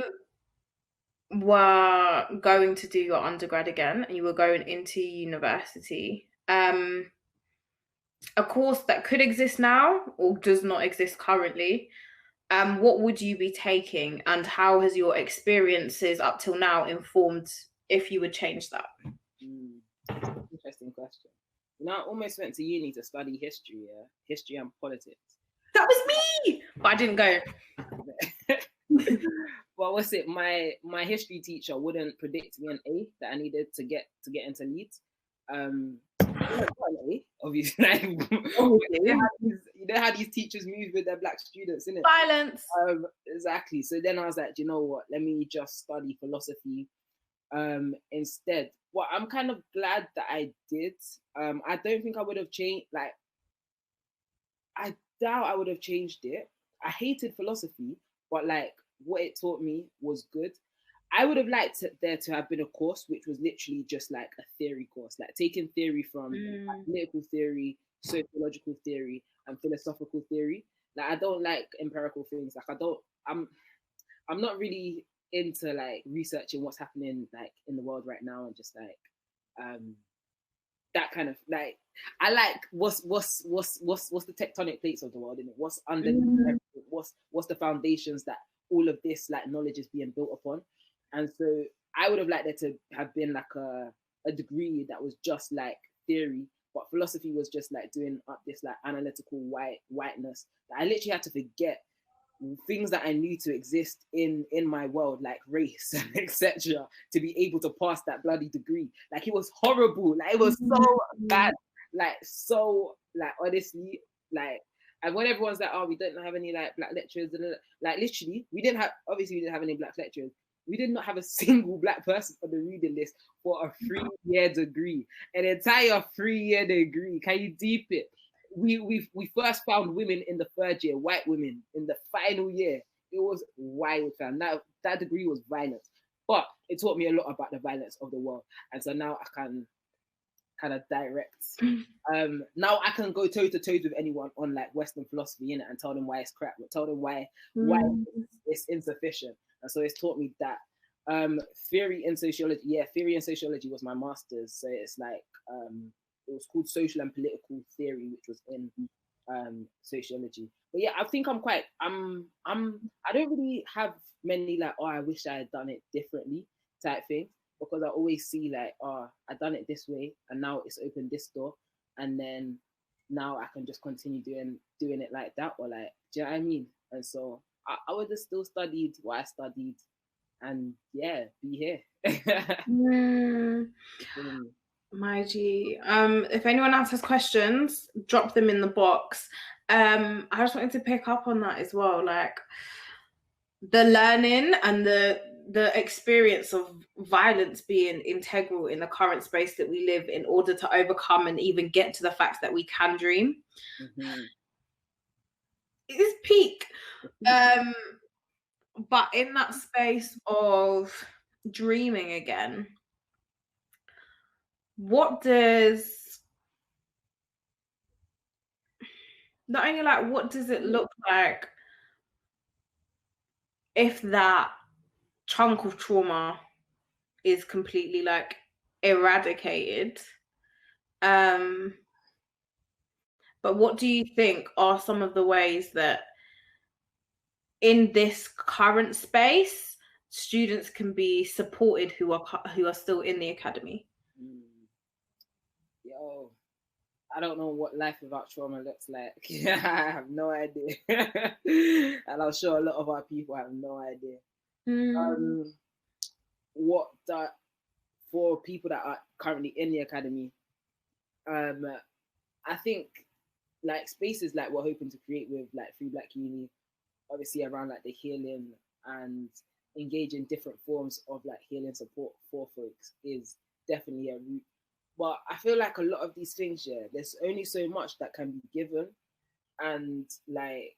were going to do your undergrad again and you were going into university, a course that could exist now or does not exist currently, what would you be taking, and how has your experiences up till now informed if you would change that? Interesting question. You know, I almost went to uni to study history, history and politics. That was me, but I didn't go. Well, what's it? My history teacher wouldn't predict me an A that I needed to get into Leeds. Obviously, you know how these teachers move with their black students, innit? Violence. Exactly. So then I was like, you know what? Let me just study philosophy instead. Well, I'm kind of glad that I did. I don't think I would have changed. Like, I doubt I would have changed it. I hated philosophy, but like what it taught me was good. I would have liked there to have been a course which was literally just like a theory course, like taking theory from like, political theory, sociological theory, and philosophical theory. Like I don't like empirical things. Like I'm not really into like researching what's happening like in the world right now and just like that kind of like I like what's the tectonic plates of the world, and what's underneath what's the foundations that all of this like knowledge is being built upon. And so I would have liked there to have been like a degree that was just like theory, but philosophy was just like doing up this like analytical whiteness that I literally had to forget things that I knew to exist in my world, like race, etc., to be able to pass that bloody degree. Like it was horrible. Like it was so bad. Like so like honestly, like and when everyone's like, oh, we don't have any like black lecturers, and like literally, we didn't have any black lecturers. We did not have a single black person on the reading list for a 3-year degree, an entire 3-year degree. Can you deep it? We first found women in the 3rd year, white women in the final year. It was wild, fam. That degree was violent, but it taught me a lot about the violence of the world, and so now I can kind of direct. Now I can go toe to toe with anyone on like Western philosophy in it and tell them why it's crap, but tell them why it's insufficient. And so it's taught me that theory in sociology. Yeah, theory in sociology was my master's. So it's like it was called social and political theory, which was in sociology. But yeah, I think I don't really have many like, oh, I wish I had done it differently type thing, because I always see like, oh, I done it this way and now it's opened this door, and then now I can just continue doing it like that, or like, do you know what I mean? And so I would have still studied what I studied and yeah, be here. My G. If anyone else has questions, drop them in the box. I just wanted to pick up on that as well, like the learning and the experience of violence being integral in the current space that we live in order to overcome and even get to the fact that we can dream. It is peak. But in that space of dreaming again, what does not only like what does it look like if that chunk of trauma is completely like eradicated, but what do you think are some of the ways that in this current space students can be supported who are still in the academy? Yo, I don't know what life without trauma looks like. I have no idea. And I'm sure a lot of our people have no idea. What that for people that are currently in the academy, I think like spaces like we're hoping to create with like Free Black Uni, obviously around like the healing and engage in different forms of like healing support for folks is definitely a route. But I feel like a lot of these things, yeah, there's only so much that can be given. And like,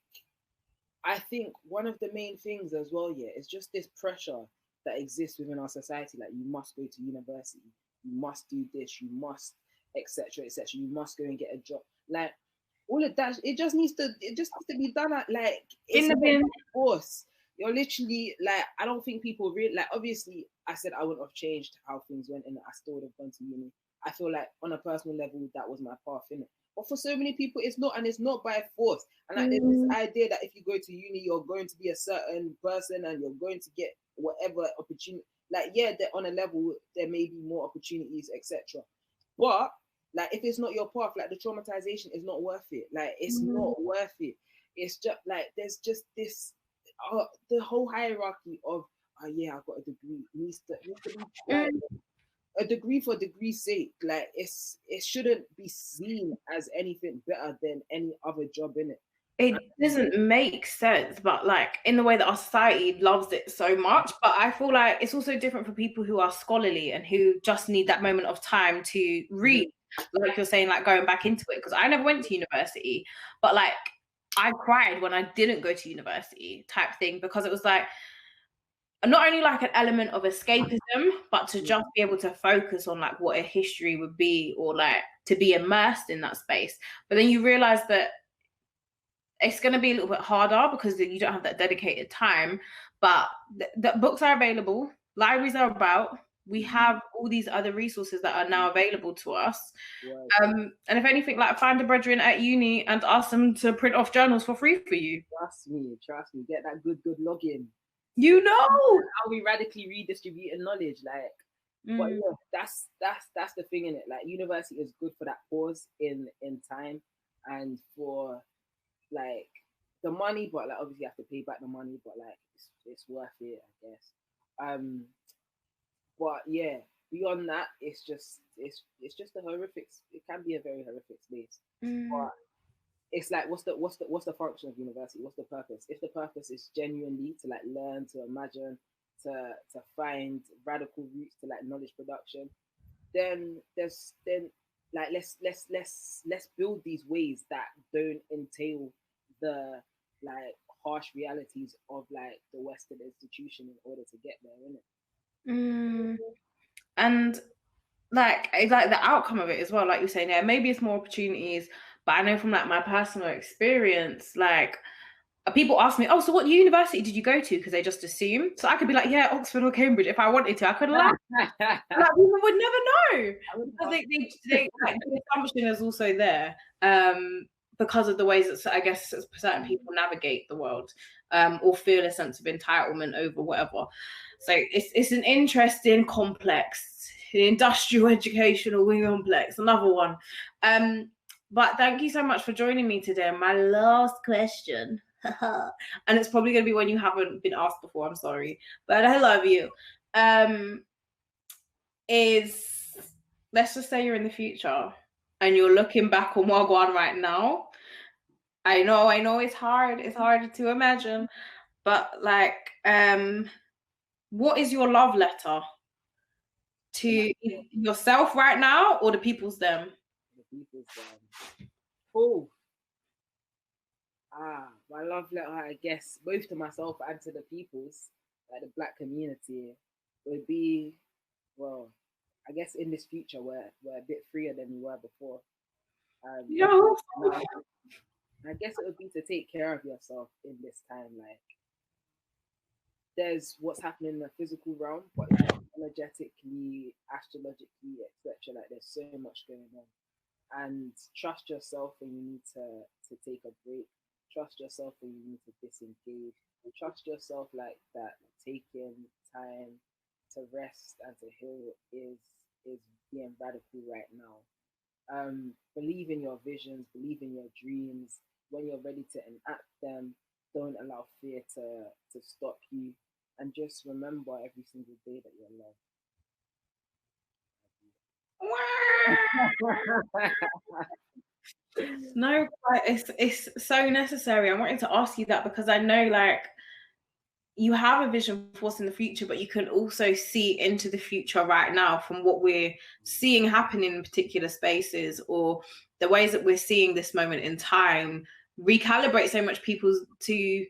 I think one of the main things as well, yeah, is just this pressure that exists within our society. Like, you must go to university, you must do this, you must, etc., etc. You must go and get a job. Like, all of that, it just needs to be done at like In it's the not bin. force. You're literally like, I don't think people really like. Obviously, I said I wouldn't have changed how things went, and I still would have gone to uni. I feel like on a personal level, that was my path in it. But for so many people, it's not, and it's not by force. And like, there's this idea that if you go to uni, you're going to be a certain person, and you're going to get whatever opportunity. Like, yeah, on a level, there may be more opportunities, etc. But like, if it's not your path, like the traumatization is not worth it. Like, it's not worth it. It's just like there's just this the whole hierarchy of yeah, I've got a degree needs to be like a degree for degree's sake. Like, it shouldn't be seen as anything better than any other job in it. It doesn't make sense, but like in the way that our society loves it so much. But I feel like it's also different for people who are scholarly and who just need that moment of time to read, like you're saying, like going back into it. Because I never went to university, but like I cried when I didn't go to university type thing, because it was like not only like an element of escapism, but to just be able to focus on like what a history would be, or like to be immersed in that space. But then you realize that it's going to be a little bit harder because you don't have that dedicated time. But the books are available, libraries are about, we have all these other resources that are now available to us. And if anything, like find a brethren at uni and ask them to print off journals for free for you. Trust me, get that good login. You know, how we radically redistributing knowledge, like. But yeah, that's the thing in it. Like, university is good for that pause in time, and for like the money, but like obviously you have to pay back the money, but like it's worth it, I guess. But yeah, beyond that, it's just a horrific. It can be a very horrific space, but it's like, what's the function of university? What's the purpose? If the purpose is genuinely to like learn, to imagine, to find radical routes to like knowledge production, then like let's build these ways that don't entail the like harsh realities of like the Western institution in order to get there, innit? And like the outcome of it as well, like you're saying, yeah, maybe it's more opportunities, but I know from like my personal experience, like people ask me, oh, so what university did you go to? Because they just assume. So I could be like, yeah, Oxford or Cambridge if I wanted to. I could lie. Like, people would never know. Because they like, the assumption is also there, because of the ways that I guess certain people navigate the world, or feel a sense of entitlement over whatever. So it's an interesting complex, industrial educational complex, another one. But thank you so much for joining me today. My last question, and it's probably going to be one you haven't been asked before, I'm sorry, but I love you, is, let's just say you're in the future and you're looking back on Wagwan right now. I know it's hard to imagine, but like, what is your love letter to yourself right now, or the people's them? The people's them. Oh, my love letter, I guess, both to myself and to the people's, like the Black community, would be, well, I guess in this future we're a bit freer than we were before. I guess it would be to take care of yourself in this time. Like, there's what's happening in the physical realm, but like energetically, astrologically, etc. Like, there's so much going on. And trust yourself when you need to take a break. Trust yourself when you need to disengage. Trust yourself like that taking time to rest and to heal is being radical right now. Believe in your visions, believe in your dreams. When you're ready to enact them, don't allow fear to stop you. And just remember every single day that you're loved. No, it's so necessary. I wanted to ask you that because I know, like, you have a vision for what's in the future, but you can also see into the future right now from what we're seeing happen in particular spaces, or the ways that we're seeing this moment in time recalibrate so much people to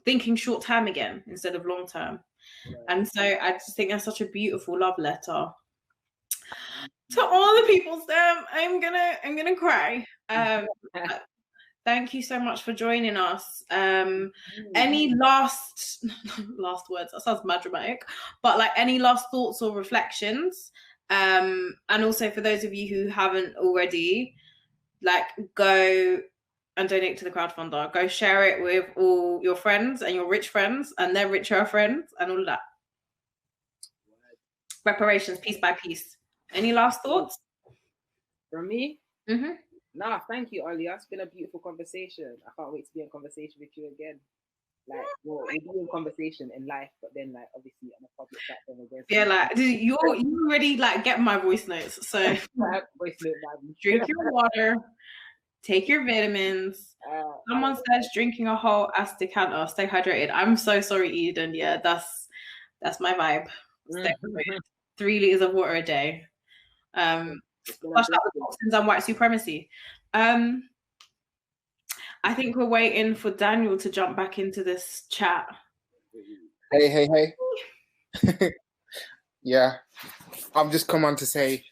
thinking short term again instead of long term. And so I just think that's such a beautiful love letter to all the people. Sam, I'm gonna cry. Thank you so much for joining us. Any last words? That sounds mad dramatic, but like any last thoughts or reflections? And also for those of you who haven't already, like, go and donate to the crowdfunder. Go share it with all your friends and your rich friends and their richer friends and all of that. Reparations, piece by piece. Any last thoughts? From me? Mm-hmm. Nah, thank you, Aliyah. It's been a beautiful conversation. I can't wait to be in conversation with you again. Like, well, we do in conversation in life, but then, like, obviously on a public platform again. Yeah, like you already like get my voice notes. So voice note, drink your water, take your vitamins. Someone says drinking a whole ass decanter, stay hydrated. I'm so sorry, Eden. Yeah, that's my vibe. 3 liters of water a day. Flush out the toxins and white supremacy. I think we're waiting for Daniel to jump back into this chat. Hey. Yeah, I'm just come on to say,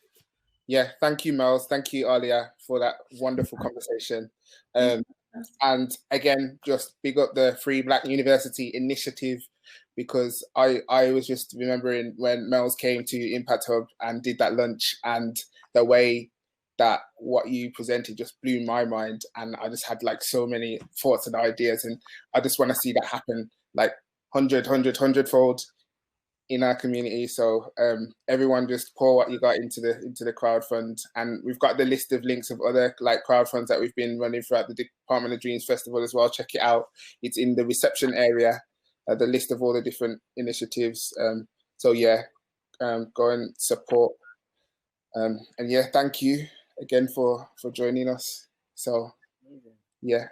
yeah, thank you, Melz. Thank you, Aliyah, for that wonderful conversation. And again, just big up the Free Black University initiative, because I was just remembering when Melz came to Impact Hub and did that lunch, and the way that what you presented just blew my mind, and I just had like so many thoughts and ideas, and I just want to see that happen like hundredfold in our community. So everyone just pour what you got into the crowdfund, and we've got the list of links of other like crowdfunds that we've been running throughout the Department of Dreams Festival as well. Check it out. It's in the reception area, the list of all the different initiatives. So yeah, go and support. And yeah, thank you again for joining us. So yeah.